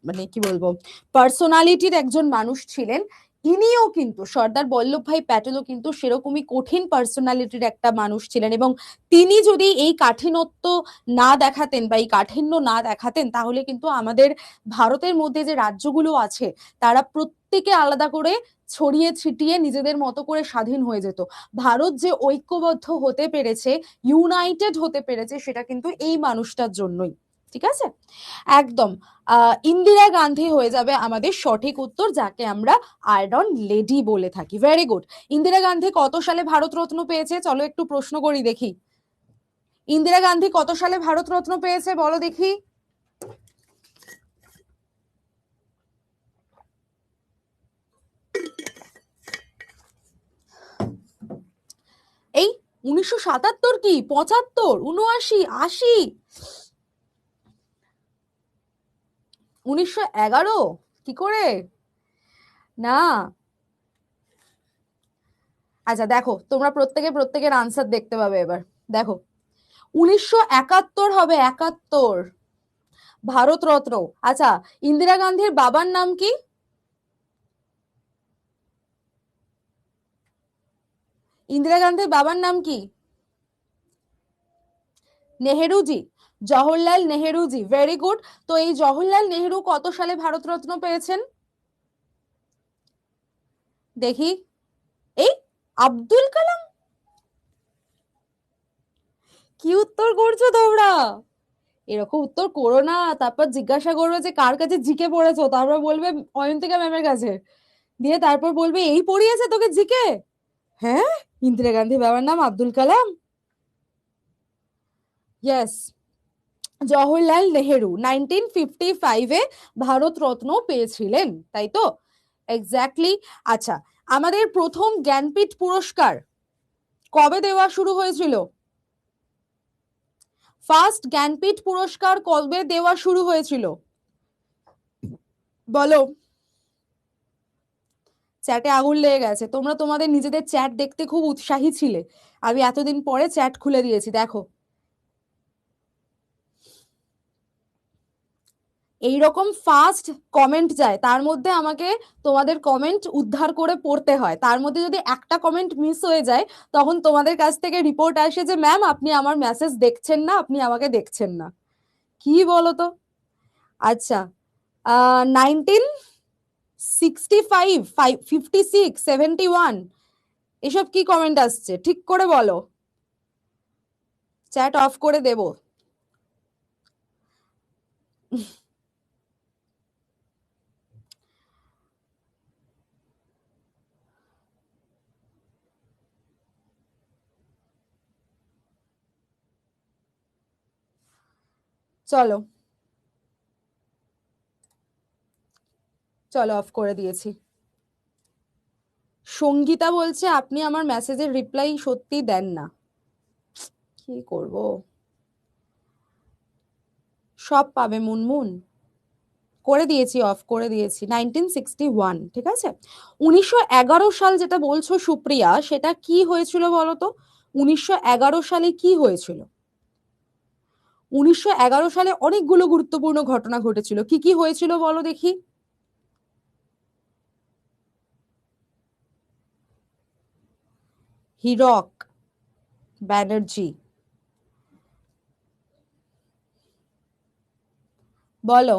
মানে কি বলবো পার্সোনালিটির একজন মানুষ ছিলেন, ইনিও কিন্তু সর্দার বল্লভভাই প্যাটেলও কিন্তু সেরকমই কঠিন পার্সোনালিটির একটা মানুষ ছিলেন। এবং তিনি যদি এই কাঠিন্যত্ব না দেখাতেন বা এই কাঠিন্য না দেখাতেন, তাহলে কিন্তু আমাদের ভারতের মধ্যে যে রাজ্যগুলো আছে তারা প্রত্যেকে আলাদা করে ছড়িয়ে ছিটিয়ে নিজেদের মতো করে স্বাধীন হয়ে যেত। ভারত যে ঐক্যবদ্ধ হতে পেরেছে, ইউনাইটেড হতে পেরেছে, সেটা কিন্তু এই মানুষটার জন্যই। ঠিক আছে, একদম ইন্দিরা গান্ধী হয়ে যাবে আমাদের সঠিক উত্তর, যাকে আমরা আয়রন লেডি বলে থাকি। Very good. ইন্দিরা গান্ধী কত সালে ভারতরত্ন পেয়েছে? চলো একটু প্রশ্ন করি দেখি। ইন্দিরা গান্ধী কত সালে ভারতরত্ন পেয়েছে বলো দেখি? এই 1977 কি 75, 79, 80, 1911? কি করে? না। আচ্ছা দেখো, তোমরা প্রত্যেকের আনসার দেখতে পাবে এবার। দেখো 1971 হবে, 71 ভারতরত্ন। আচ্ছা, ইন্দিরা গান্ধীর বাবার নাম কি? ইন্দিরা গান্ধীর বাবার নাম কি? নেহেরুজি, জওহরলাল নেহেরুজি, ভেরি গুড। তো এই জওহরলাল নেহেরু কত সালে ভারতরত্ন পেয়েছেন দেখি? এই আব্দুল কালাম। কি উত্তর করছো তোমরা? এরকম উত্তর করো না, তারপর জিজ্ঞাসা করবে যে কার কাছে জিকে পড়েছো, তারপর বলবে অয়ন্তিকা ম্যামের কাছে, দিয়ে তারপর বলবে এই পড়িয়েছে তোকে জিকে। হ্যাঁ, ইন্দিরা গান্ধী বাবার নাম আব্দুল কালাম। ইয়েস, জওহরলাল নেহেরু 1955-এ ভারতরত্ন পেয়েছিলেন, তাই তো? এক্স্যাক্টলি। আচ্ছা, আমাদের প্রথম জ্ঞানপীঠ পুরস্কার কবে দেওয়া শুরু হয়েছিল? ফার্স্ট জ্ঞানপীঠ পুরস্কার কবে দেওয়া শুরু হয়েছিল বলো? চ্যাটে আগুন লেগে গেছে, তোমরা তোমাদের নিজেদের চ্যাট দেখতে খুব উৎসাহী ছিলে, আমি এতদিন পরে চ্যাট খুলে দিয়েছি, দেখো। এইরকম ফাস্ট কমেন্ট যায়, তার মধ্যে আমাকে তোমাদের কমেন্ট উদ্ধার করে পড়তে হয়, তার মধ্যে যদি একটা কমেন্ট মিস হয়ে যায় তখন তোমাদের কাছ থেকে রিপোর্ট আসে যে ম্যাম আপনি আমার মেসেজ দেখছেন না, আপনি আমাকে দেখছেন না। কি বলো তো? আচ্ছা, 1965, 56, 71, এসব কি কমেন্ট আসছে ঠিক করে বলো, চ্যাট অফ করে দেব। চলো চলো, অফ করে দিয়েছি। সঙ্গীতা বলছে আপনি আমার মেসেজের রিপ্লাই সত্যি দেন না, কি করব? সব পাবে মুনমুন, করে দিয়েছি, অফ করে দিয়েছি। 1961, ঠিক আছে। 1911 সাল যেটা বলছো সুপ্রিয়া, সেটা কি হয়েছিল বলো তো? 1911 সালে কি হয়েছিল? 1911 সালে অনেকগুলো গুরুত্বপূর্ণ ঘটনা ঘটেছিল, কি কি হয়েছিল বলো দেখি? হীরক ব্যানার্জি, বলো।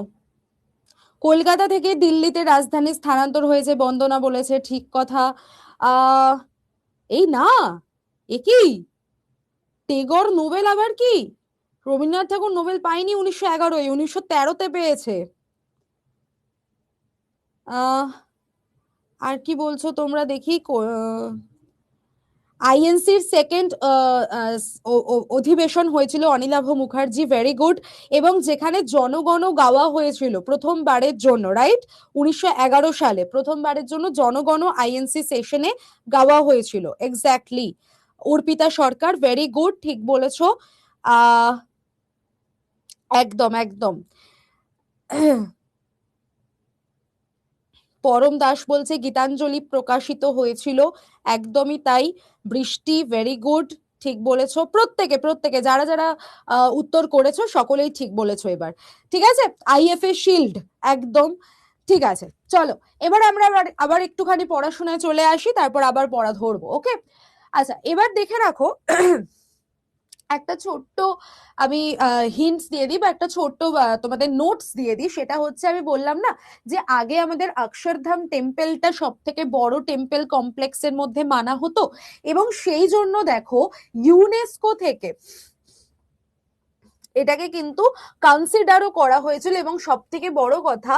কলকাতা থেকে দিল্লিতে রাজধানী স্থানান্তর হয়েছে, বন্দনা বলেছে, ঠিক কথা। আহ এই না, এ কি? টেগর নোবেল আবার কি? রবীন্দ্রনাথ ঠাকুর নোবেল পায়নি 1911-য়, 1913-তে পেয়েছে। আহ আর কি বলছো তোমরা দেখি? আইএনসির সেকেন্ড অধিবেশন হয়েছিল অনিলাভ মুখার্জি, ভেরি গুড। এবং যেখানে জনগণ গাওয়া হয়েছিল প্রথমবারের জন্য, রাইট? 1911 সালে প্রথমবারের জন্য জনগণ আইএনসি সেশনে গাওয়া হয়েছিল, এক্স্যাক্টলি। অর্পিতা সরকার, ভেরি গুড, ঠিক বলেছো। আহ একদম একদম। পরম দাস বলছে গীতাঞ্জলি প্রকাশিত হয়েছিল, একদমই তাই। বৃষ্টি, ভেরি গুড, ঠিক বলেছো। প্রত্যেকে প্রত্যেকে যারা যারা উত্তর করেছো সকলেই ঠিক বলেছো এবার, ঠিক আছে। আইএফএ শিল্ড, একদম ঠিক আছে। চলো, এবার আমরা আবার আবার একটুখানি পড়াশোনায় চলে আসি, তারপর আবার পড়া ধরবো, ওকে? আচ্ছা, এবার দেখে রাখো। একটা ছোট্ট আমি হিন্টস দিয়ে দিই, বা একটা ছোট্ট তোমাদের নোটস দিয়ে দিই। সেটা হচ্ছে, আমি বললাম না যে আগে আমাদের অক্ষরধাম টেম্পলটা সব থেকে বড় টেম্পল কমপ্লেক্সের মধ্যে মানা হতো, এবং সেই জন্য দেখো ইউনেস্কো থেকে এটাকে কিন্তু কনসিডারও করা হয়েছিল, এবং সব থেকে বড় কথা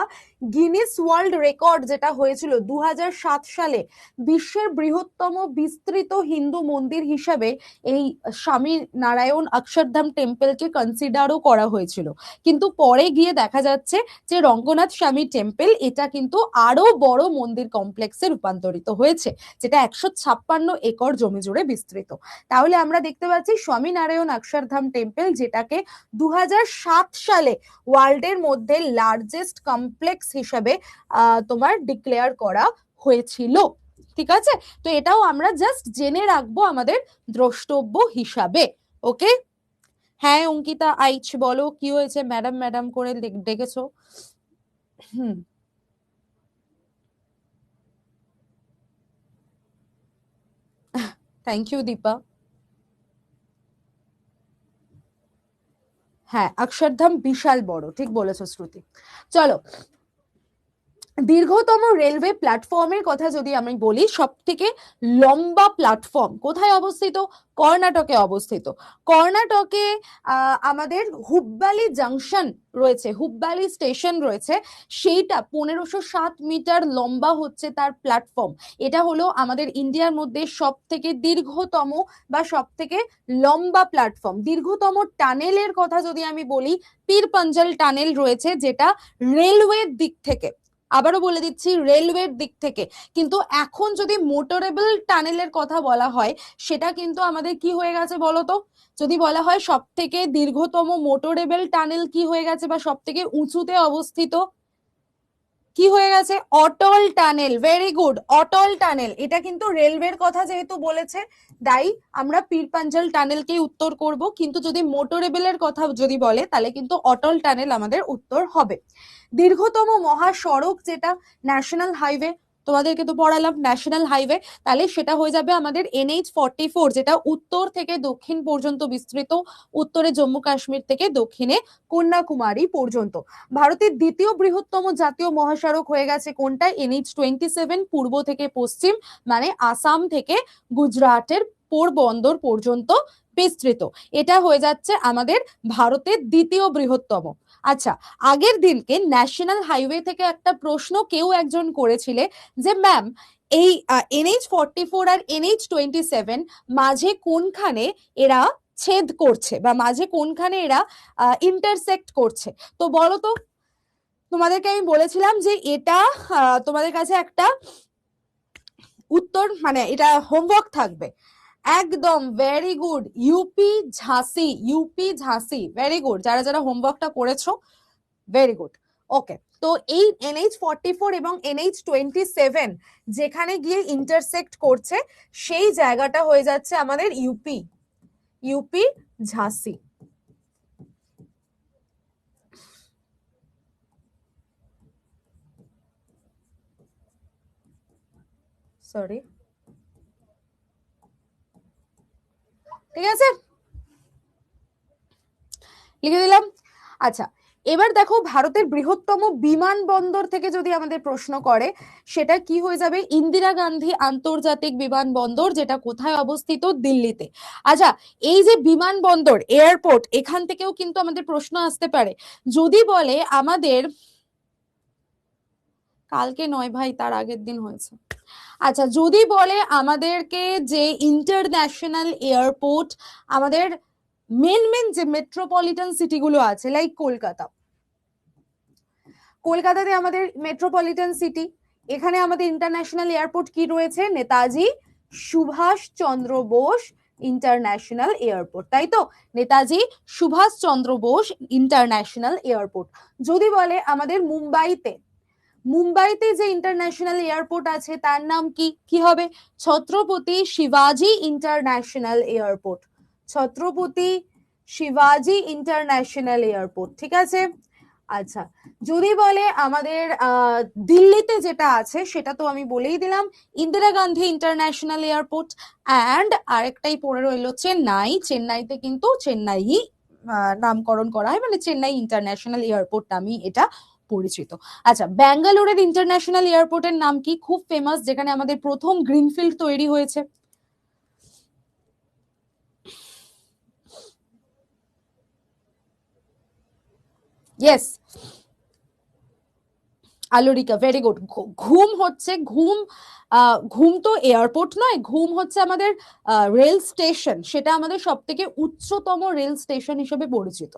গিনেস ওয়ার্ল্ড রেকর্ড যেটা হয়েছিল 2007 সালে, বিশ্বের বৃহত্তম বিস্তৃত হিন্দু মন্দির হিসাবে এই স্বামী নারায়ণ অক্ষরধাম টেম্পলকে কনসিডারও করা হয়েছিল। কিন্তু পরে গিয়ে দেখা যাচ্ছে যে রঙ্গনাথ স্বামী টেম্পল এটা কিন্তু আরো বড় মন্দির কমপ্লেক্সে রূপান্তরিত হয়েছে, যেটা 156 একর জমি জুড়ে বিস্তৃত। তাহলে আমরা দেখতে পাচ্ছি স্বামীনারায়ণ অক্ষরধাম টেম্পল, যেটাকে 2007 সালে ওয়ার্ল্ডের মধ্যে লার্জেস্ট কমপ্লেক্স হিসাবে তোমার ডিক্লেয়ার করা হয়েছিল, ঠিক আছে। তো এটাও আমরা জাস্ট জেনে রাখবো আমাদের দ্রষ্টব্য হিসাবে, ওকে? হ্যাঁ অঙ্কিতা আইচ, বলো কি হয়েছে, ম্যাডাম ম্যাডাম করে ডেকেছো? হুম, থ্যাংক ইউ দীপা। হ্যাঁ অক্ষরধাম বিশাল বড়, ঠিক বলেছো শ্রুতি। চলো, দীর্ঘতম রেলওয়ে প্ল্যাটফর্মের কথা যদি আমি বলি, সব থেকে লম্বা প্ল্যাটফর্ম কোথায় অবস্থিত? কর্ণাটকে অবস্থিত। কর্ণাটকে আমাদের হুব্বালি জাংশন রয়েছে, হুব্বালি স্টেশন রয়েছে, সেইটা 1507 মিটার লম্বা হচ্ছে তার প্ল্যাটফর্ম। এটা হলো আমাদের ইন্ডিয়ার মধ্যে সব থেকে দীর্ঘতম বা সব থেকে লম্বা প্ল্যাটফর্ম। দীর্ঘতম টানেলের কথা যদি আমি বলি, পীর পাঞ্জাল টানেল রয়েছে, যেটা রেলওয়ের দিক থেকে, আবারও বলে দিচ্ছি রেলওয়ের দিক থেকে। কিন্তু এখন যদি মোটরেবল টানেলের কথা বলা হয়, সেটা কিন্তু আমাদের কি হয়ে গেছে বলতো? যদি বলা হয় সব থেকে দীর্ঘতম মোটরেবল টানেল কি হয়ে গেছে বা সব থেকে উঁচুতে অবস্থিত, কি হয়ে গেছে? অটল টানেল। ভেরি গুড, অটল টানেল। এটা কিন্তু রেলওয়ের কথা যেহেতু বলেছে, তাই আমরা পীর পাঞ্জাল টানেলকেই উত্তর করব। কিন্তু যদি মোটরেবলের কথা যদি বলে, তাহলে কিন্তু অটল টানেল আমাদের উত্তর হবে। দীর্ঘতম মহাসড়ক যেটা ন্যাশনাল হাইওয়ে, তোমাদেরকে তো পড়ালাম ন্যাশনাল হাইওয়ে, তাহলে সেটা হয়ে যাবে আমাদের NH44, যেটা উত্তর থেকে দক্ষিণ পর্যন্ত বিস্তৃত, উত্তরে জম্মু কাশ্মীর থেকে দক্ষিণে কন্যাকুমারী পর্যন্ত। ভারতের দ্বিতীয় বৃহত্তম জাতীয় মহাসড়ক হয়ে গেছে কোনটা? NH27, পূর্ব থেকে পশ্চিম, মানে আসাম থেকে গুজরাটের পোরবন্দর পর্যন্ত বিস্তৃত। এটা হয়ে যাচ্ছে আমাদের ভারতের দ্বিতীয় বৃহত্তম। আচ্ছা, আগের দিনকে ন্যাশনাল হাইওয়ে থেকে একটা প্রশ্ন কেউ একজন করেছিলে যে ম্যাম, এই NH44 আর NH27 মাঝে কোনখানে এরা ছেদ করছে বা মাঝে কোনখানে এরা ইন্টারসেক্ট করছে? তো বলো তো, তোমাদেরকে আমি বলেছিলাম যে এটা তোমাদের কাছে একটা উত্তর, মানে এটা হোমওয়ার্ক থাকবে। একদম very good, UP ঝাঁসি, UP ঝাঁসি, very good. যারা যারা হোমওয়ার্কটা করেছো, ভেরি গুড। ওকে, তো এই NH44 এবং NH27 যেখানে গিয়ে ইন্টারসেক্ট করছে, সেই জায়গাটা হয়ে যাচ্ছে আমাদের ইউপি, ইউপি ঝাঁসি। সরি, ঠিক আছে, লিখে দিলাম। আচ্ছা, এবার দেখো ভারতের বৃহত্তম বিমানবন্দর থেকে যদি আমাদের প্রশ্ন করে, সেটা কি হয়ে যাবে? ইন্দিরা গান্ধী আন্তর্জাতিক বিমানবন্দর, যেটা কোথায় অবস্থিত? দিল্লিতে। আচ্ছা, এই যে বিমানবন্দর, এয়ারপোর্ট, এখান থেকেও কিন্তু আমাদের প্রশ্ন আসতে পারে। যদি বলে আমাদের, কালকে নয় ভাই, তার আগের দিন হয়েছে। আচ্ছা, যদি বলে আমাদেরকে যে ইন্টারন্যাশনাল এয়ারপোর্ট, আমাদের মেন মেন যে মেট্রোপলিটন সিটিগুলো আছে, লাইক কলকাতা, কলকাতাতে আমাদের মেট্রোপলিটন সিটি, এখানে আমাদের ইন্টারন্যাশনাল এয়ারপোর্ট কি রয়েছে? নেতাজি সুভাষ চন্দ্র বোস ইন্টারন্যাশনাল এয়ারপোর্ট, তাই তো? Netaji Subhash Chandra Bose international airport. যদি বলে আমাদের মুম্বাইতে, মুম্বাইতে যে ইন্টারন্যাশনাল এয়ারপোর্ট আছে তার নাম কি? কি হবে? ছত্রপতি শিবাজি ইন্টারন্যাশনাল এয়ারপোর্ট, ছত্রপতি শিবাজি ইন্টারন্যাশনাল এয়ারপোর্ট, ঠিক আছে। আচ্ছা, যদি বলে আমাদের দিল্লিতে যেটা আছে, সেটা তো আমি বলেই দিলাম, Indira Gandhi international airport. And আরেকটাই পড়ে রইল চেন্নাই, চেন্নাইতে কিন্তু চেন্নাই নামকরণ করা হয়, মানে চেন্নাই ইন্টারন্যাশনাল এয়ারপোর্ট নামই এটা পরিচিত। আচ্ছা, ব্যাঙ্গালোরের ইন্টারন্যাশনাল এয়ারপোর্টের নাম কি? খুব ফেমাস, যেখানে আমাদের প্রথম গ্রিনফিল্ড তৈরি হয়েছে। ইয়েস, আলোরিকা, ভেরি গুড। ঘুম হচ্ছে ঘুম, ঘুম তো এয়ারপোর্ট নয়, ঘুম হচ্ছে আমাদের রেল স্টেশন, সেটা আমাদের সব থেকে উচ্চতম রেল স্টেশন হিসেবে পরিচিত।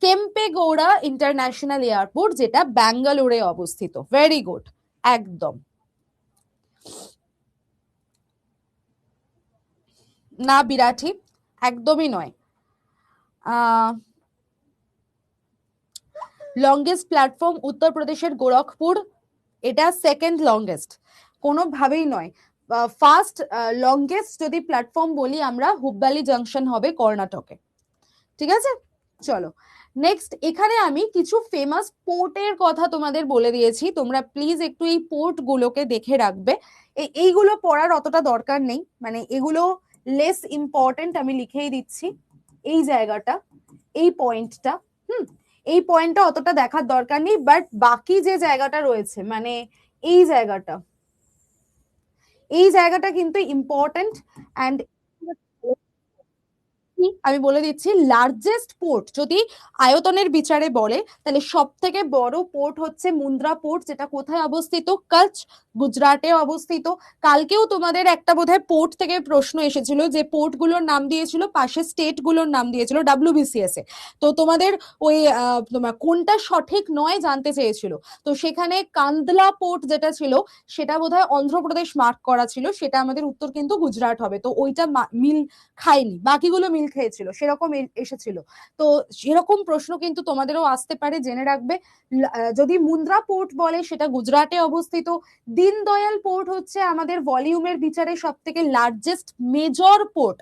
কেম্পেগৌড়া ইন্টারন্যাশনাল এয়ারপোর্ট, যেটা ব্যাঙ্গালোরে অবস্থিত, ভেরি গুড, একদম। না বিরাঠি, একদমই নয়। লংগেস্ট প্ল্যাটফর্ম উত্তরপ্রদেশের গোরখপুর, এটা সেকেন্ড লংগেস্ট, কোনোভাবেই নয়। ফার্স্ট লংগেস্ট যদি প্ল্যাটফর্ম বলি আমরা, হুব্বালি জাংশন হবে কর্ণাটকে, ঠিক আছে, চলো নেক্সট। এখানে আমি কিছু ফেমাস পোর্টের কথা তোমাদের বলে দিয়েছি, তোমরা প্লিজ একটু এই পোর্ট গুলোকে দেখে রাখবে। এইগুলো পড়ার অতটা দরকার নেই, মানে এগুলো লেস ইম্পর্টেন্ট, আমি লিখেই দিচ্ছি এই জায়গাটা, এই পয়েন্টটা। এই পয়েন্টটা অতটা দেখার দরকার নেই, বাট বাকি যে জায়গাটা রয়েছে, মানে এই জায়গাটা, এই জায়গাটা কিন্তু ইম্পর্টেন্ট। অ্যান্ড আমি বলে দিচ্ছি, লার্জেস্ট পোর্ট যদি আয়তনের বিচারে বলে, তাহলে সব থেকে বড় পোর্ট হচ্ছে মুন্দ্রা পোর্ট, যেটা কোথায় অবস্থিত? কচ্ছ, গুজরাটে অবস্থিত। কালকেও তোমাদের একটা বোধহয় পোর্ট থেকে প্রশ্ন এসেছিল, যে পোর্ট গুলোর নাম দিয়েছিল, পাশে স্টেট গুলোর নাম দিয়েছিল ডাব্লিউবিসিএস এ। তো তোমাদের ওই তোমার কোনটা সঠিক নয় জানতে চেয়েছিল, তো সেখানে কান্দলা পোর্ট যেটা ছিল সেটা বোধহয় অন্ধ্রপ্রদেশ মার্ক করা ছিল, সেটা আমাদের উত্তর কিন্তু গুজরাট হবে। তো ওইটা মিল খায়নি, বাকিগুলো মিল খেয়েছিল, সেরকম এসেছিল। তো সেরকম প্রশ্ন কিন্তু তোমাদেরও আসতে পারে, জেনে রাখবে। যদি মুন্দ্রা পোর্ট বলে, সেটা গুজরাটে অবস্থিত। দীনদয়াল পোর্ট হচ্ছে আমাদের ভলিউমের বিচারে সব থেকে largest major port.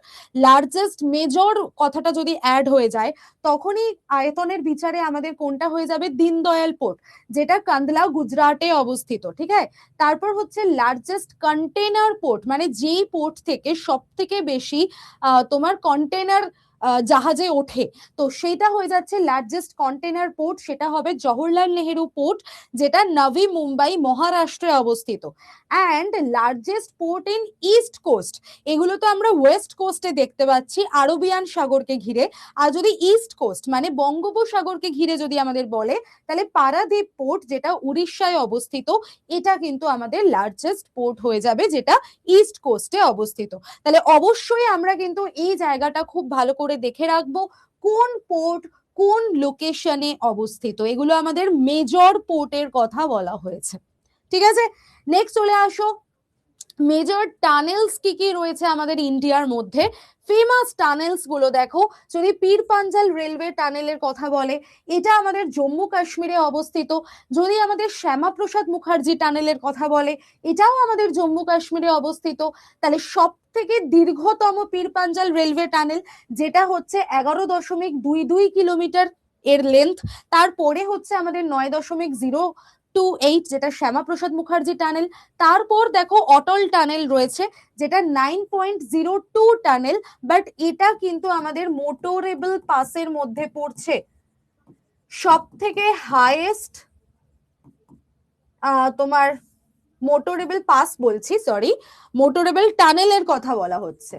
Largest major কথাটা যদি অ্যাড হয়ে যায়, তখনই আয়তনের বিচারে আমাদের কোনটা হয়ে যাবে? দীনদয়াল পোর্ট, যেটা কান্দলা গুজরাটে অবস্থিত। ঠিক আছে, তারপর হচ্ছে লার্জেস্ট কন্টেনার পোর্ট, মানে যেই পোর্ট থেকে সব থেকে বেশি তোমার কন্টেনার জাহাজে ওঠে, তো সেটা হয়ে যাচ্ছে লার্জেস্ট কন্টেনার পোর্ট, সেটা হবে জওহরলাল নেহেরু পোর্ট, যেটা নভি মুম্বাই মহারাষ্ট্রে অবস্থিত। And largest port in east coast, এগুলো তো আমরা ওয়েস্ট কোস্টে দেখতে পাচ্ছি আরবিয়ান সাগরকে ঘিরে। আর যদি ইস্ট কোস্ট মানে বঙ্গোপসাগরকে ঘিরে যদি আমাদের বলে, তাহলে পারাদীপ পোর্ট, যেটা উড়িষ্যায় অবস্থিত, এটা কিন্তু আমাদের লার্জেস্ট পোর্ট হয়ে যাবে, যেটা ইস্ট কোস্টে অবস্থিত। তাহলে অবশ্যই আমরা কিন্তু এই জায়গাটা খুব ভালো করে দেখে রাখবো, কোন পোর্ট কোন লোকেশনে অবস্থিত। এগুলো আমাদের মেজর পোর্টের কথা বলা হয়েছে। ঠিক আছে, নেক্সট চলে আসো, মেজর টানেলস কি কি রয়েছে আমাদের ইন্ডিয়ার মধ্যে। ফেমাস টানেলস গুলো দেখো, যদি পীর পাঞ্জাল রেলওয়ে টানেলের কথা বলে, এটা আমাদের জম্মু কাশ্মীরে অবস্থিত। যদি আমাদের শ্যামাপ্রসাদ মুখার্জি টানেলের কথা বলে, এটাও আমাদের জম্মু কাশ্মীরে অবস্থিত। তাহলে সব থেকে দীর্ঘতম পীর পাঞ্জাল রেলওয়ে টানেল, যেটা হচ্ছে 11.22 কিলোমিটার এর লেন্থ। তারপরে হচ্ছে আমাদের 9.028, যেটা শ্যামাপ্রসাদ মুখার্জি টানেল। তারপর দেখো অটল টানেল রয়েছে, যেটা 9.02 টানেল, বাট এটা কিন্তু আমাদের মোটরেবল পাসের মধ্যে পড়ছে। সব থেকে হাইয়েস্ট তোমার মোটরেবল পাস বলছি, সরি, মোটরেবল টানেলের কথা বলা হচ্ছে,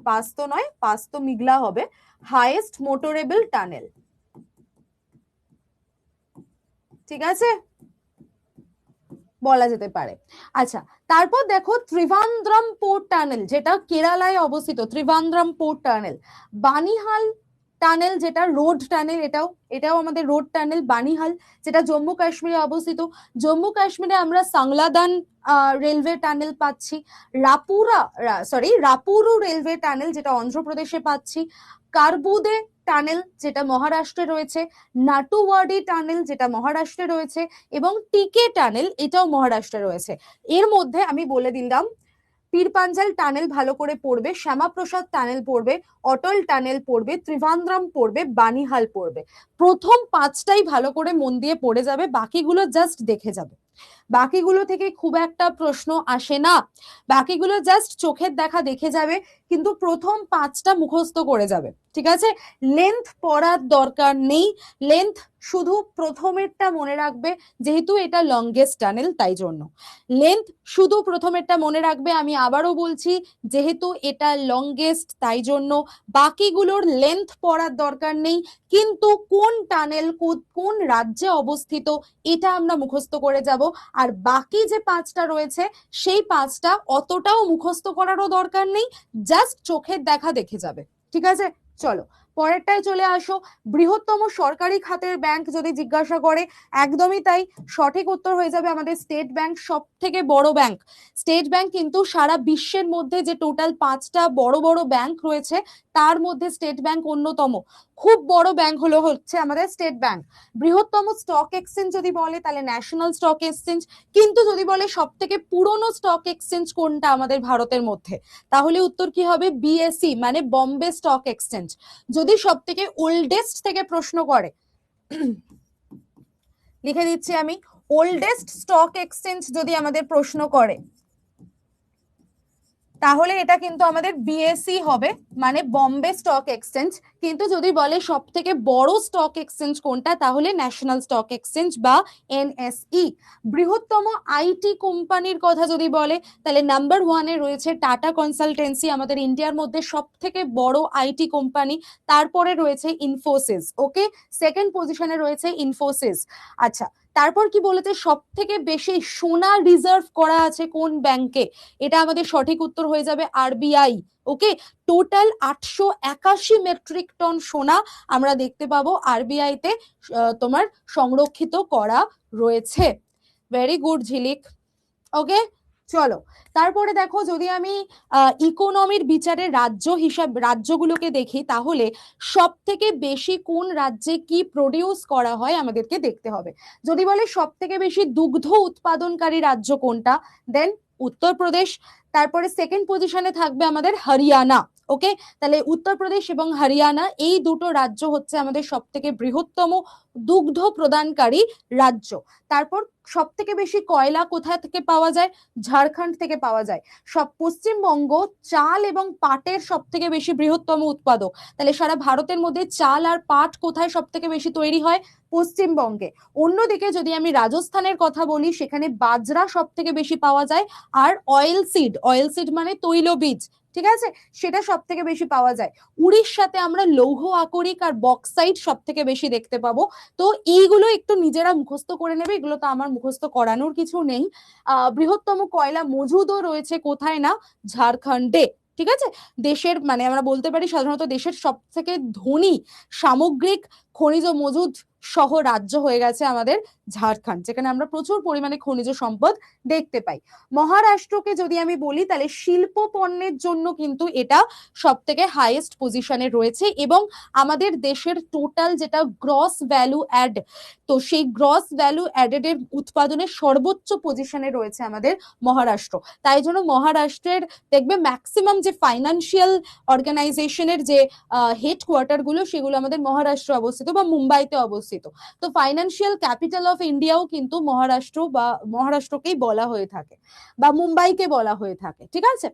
পাস তো নয়, পাস তো মিগলা হবে, হাইয়েস্ট মোটরেবল টানেল। ঠিক আছে, বলা যেতে পারে। আচ্ছা, তারপর দেখো ত্রিভান্দ্রম পোর্ট টানেল, যেটা কেরালায় অবস্থিত, Trivandrum port tunnel. Banihal tunnel, যেটা রোড টানেল, এটাও আমাদের রোড টানেল। বানিহাল, যেটা জম্মু কাশ্মীরে অবস্থিত। জম্মু কাশ্মীরে আমরা সাংলাদান রেলওয়ে টানেল পাচ্ছি। রাপুরু রেলওয়ে টানেল, যেটা অন্ধ্রপ্রদেশে পাচ্ছি। কারবুদে টানেল, যেটা মহারাষ্ট্রে রয়েছে। নাটুওয়াডি টানেল, যেটা মহারাষ্ট্রে রয়েছে। এবং টিকে টানেল, এটাও মহারাষ্ট্রে রয়েছে। এর মধ্যে আমি বলে দিলাম, পীর পাঞ্জাল টানেল ভালো করে পড়বে, শ্যামাপ্রসাদ টানেল পড়বে, অটল টানেল পড়বে, ত্রিভান্দ্রম পড়বে, বানিহাল পড়বে। প্রথম 5টাই ভালো করে মন দিয়ে পড়ে যাবে, বাকিগুলো জাস্ট দেখে যাবে। বাকিগুলো থেকে খুব একটা প্রশ্ন আসে না, বাকিগুলো জাস্ট চোখের দেখা দেখে যাবে, কিন্তু প্রথম 5টা মুখস্থ করে যাবে। ঠিক আছে, লেন্থ পড়ার দরকার নেই, লেন্থ শুধু প্রথমেরটা মনে রাখবে, যেহেতু এটা লংগেস্ট টানেল তাই জন্য লেন্থ শুধু প্রথমেরটা মনে রাখবে। আমি আবারও বলছি, যেহেতু এটা লংগেস্ট তাই জন্য বাকিগুলোর লেন্থ পড়ার দরকার নেই, কিন্তু কোন টানেল কোন রাজ্যে অবস্থিত এটা আমরা মুখস্থ করে যাব। আর বাকি যে 5টা রয়েছে, সেই 5টা অতটাও মুখস্থ করারও দরকার নেই, জাস্ট চোখের দেখা দেখে যাবে। ঠিক আছে, চলো পরেরটায় চলে আসো। বৃহত্তম সরকারি খাতের ব্যাংক যদি জিজ্ঞাসা করে, একদমই তাই, সঠিক উত্তর হয়ে যাবে আমাদের স্টেট ব্যাংক, সব থেকে বড় ব্যাংক। স্টেট ব্যাংক কিন্তু সারা বিশ্বের মধ্যে যে টোটাল 5টা বড় বড় ব্যাংক রয়েছে, তার মধ্যে স্টেট ব্যাংক অন্যতম। খুব বড় ব্যাংক হচ্ছে আমাদের স্টেট ব্যাংক। বৃহত্তম স্টক এক্সচেঞ্জ যদি বলে তাহলে ন্যাশনাল স্টক এক্সচেঞ্জ। কিন্তু যদি বলে সব থেকে পুরনো স্টক এক্সচেঞ্জ কোনটা আমাদের ভারতের মধ্যে, তাহলে উত্তর কি হবে? বিএসই, মানে বম্বে স্টক এক্সচেঞ্জ। যদি সব থেকে ওল্ডেস্ট থেকে প্রশ্ন করে, লিখে দিচ্ছি আমি, ওল্ডেস্ট স্টক এক্সচেঞ্জ যদি আমাদের প্রশ্ন করে, তাহলে এটা কিন্তু আমাদের বিএসই হবে, মানে বম্বে স্টক এক্সচেঞ্জ। কিন্তু যদি বলে সব থেকে বড় স্টক এক্সচেঞ্জ কোনটা, তাহলে ন্যাশনাল স্টক এক্সচেঞ্জ বা এনএসই। বৃহত্তম আইটি কোম্পানির কথা যদি বলে, তাহলে নাম্বার 1-এ রয়েছে টাটা কনসালটেন্সি, আমাদের ইন্ডিয়ার মধ্যে সব থেকে বড় আইটি কোম্পানি। তারপরে রয়েছে ইনফোসিস। ওকে, সেকেন্ড পজিশনে রয়েছে ইনফোসিস। আচ্ছা, তারপর কি বলেছে? সব থেকে বেশি সোনা রিজার্ভ করা আছে কোন ব্যাংকে? এটা আমাদের সঠিক উত্তর হয়ে যাবে আরবিআই। ওকে, টোটাল 881 মেট্রিক টন সোনা আমরা দেখতে পাবো আরবিআই তে তোমার সংরক্ষিত করা রয়েছে। ভেরি গুড ঝিলিক। ওকে, চলো তারপরে দেখো, যদি আমি ইকোনমির বিচারে রাজ্যগুলোকে দেখি, তাহলে সব থেকে বেশি কোন রাজ্যে কি প্রডিউস করা হয় আমাদেরকে দেখতে হবে। যদি বলে সব থেকে বেশি দুগ্ধ উৎপাদনকারী রাজ্য কোনটা, দেন উত্তরপ্রদেশ। তারপরে সেকেন্ড পজিশনে থাকবে আমাদের হরিয়ানা। ওকে, তাহলে উত্তরপ্রদেশ এবং হরিয়ানা এই দুটো রাজ্য হচ্ছে আমাদের সব থেকে বৃহত্তম দুগ্ধ প্রদানকারী রাজ্য। তারপর সব থেকে বেশি কয়লা কোথা থেকে পাওয়া যায়? ঝাড়খণ্ড থেকে পাওয়া যায়। পশ্চিমবঙ্গ চাল এবং পাটের সব থেকে বেশি বৃহত্তম উৎপাদক। তাহলে সারা ভারতের মধ্যে চাল আর পাট কোথায় সব থেকে বেশি তৈরি হয়? পশ্চিমবঙ্গে। অন্যদিকে যদি আমি রাজস্থানের কথা বলি, সেখানে বাজরা সব থেকে বেশি পাওয়া যায়, আর অয়েল সিড মানে তৈলবীজ, ঠিক আছে, সেটা সব থেকে বেশি পাওয়া যায়। উড়িষ্যাতে আমরা লৌহ আকরিক আর বক্সাইট সব থেকে বেশি দেখতে পাবো। তো এইগুলো একটু নিজেরা মুখস্থ করে নেবে, এগুলো তো আমার মুখস্থ করানোর কিছু নেই। বৃহত্তম কয়লা মজুদও রয়েছে কোথায় না? ঝাড়খণ্ডে। ঠিক আছে, দেশের মানে আমরা বলতে পারি সাধারণত দেশের সব থেকে ধনী সামগ্রিক খনিজ মজুদ সহ রাজ্য হয়ে গেছে আমাদের ঝাড়খণ্ড, যেখানে আমরা প্রচুর পরিমাণে খনিজ সম্পদ দেখতে পাই। মহারাষ্ট্রকে যদি আমি বলি, তাহলে শিল্প পণ্যের জন্য কিন্তু এটা সব থেকে হাইয়েস্ট পজিশনে রয়েছে, এবং আমাদের দেশের টোটাল যেটা গ্রস ভ্যালু অ্যাড, তো সেই গ্রস ভ্যালু অ্যাডেড এর উৎপাদনের সর্বোচ্চ পজিশনে রয়েছে আমাদের মহারাষ্ট্র। তাই জন্য মহারাষ্ট্রের দেখবে ম্যাক্সিমাম যে ফাইন্যান্সিয়াল অর্গানাইজেশনের যে হেডকোয়ার্টার গুলো, সেগুলো আমাদের মহারাষ্ট্র অবস্থিত বা মুম্বাইতে অবস্থিত। তো ফাইন্যান্সিয়াল ক্যাপিটাল অফ ইন্ডিয়াও কিন্তু মহারাষ্ট্র বা মহারাষ্ট্রকেই বলা হয়ে থাকে, বা মুম্বাইকে বলা হয়ে থাকে। ঠিক আছে,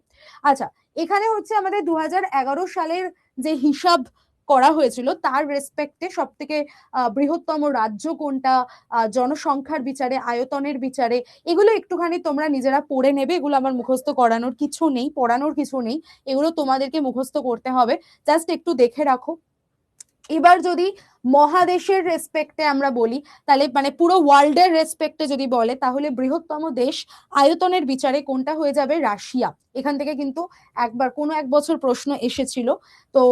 আচ্ছা, এখানে হচ্ছে আমাদের 2011 সালের যে হিসাব করা হয়েছিল, তার রেসপেক্টে সব থেকে বৃহত্তম রাজ্য কোনটা, জনসংখ্যার বিচারে, আয়তনের বিচারে, এগুলো একটুখানি তোমরা নিজেরা পড়ে নেবে। এগুলো আমার মুখস্থ করানোর কিছু নেই, পড়ানোর কিছু নেই, এগুলো তোমাদেরকে মুখস্থ করতে হবে, জাস্ট একটু দেখে রাখো। এবার যদি মহাদেশের রেসপেক্টে আমরা বলি, তাহলে মানে পুরো ওয়ার্ল্ডের রেসপেক্টে যদি বলে, তাহলে বৃহত্তম দেশ আয়তনের বিচারে কোনটা হয়ে যাবে? রাশিয়া। এখান থেকে কিন্তু একবার কোনো এক বছর প্রশ্ন এসেছিল। তো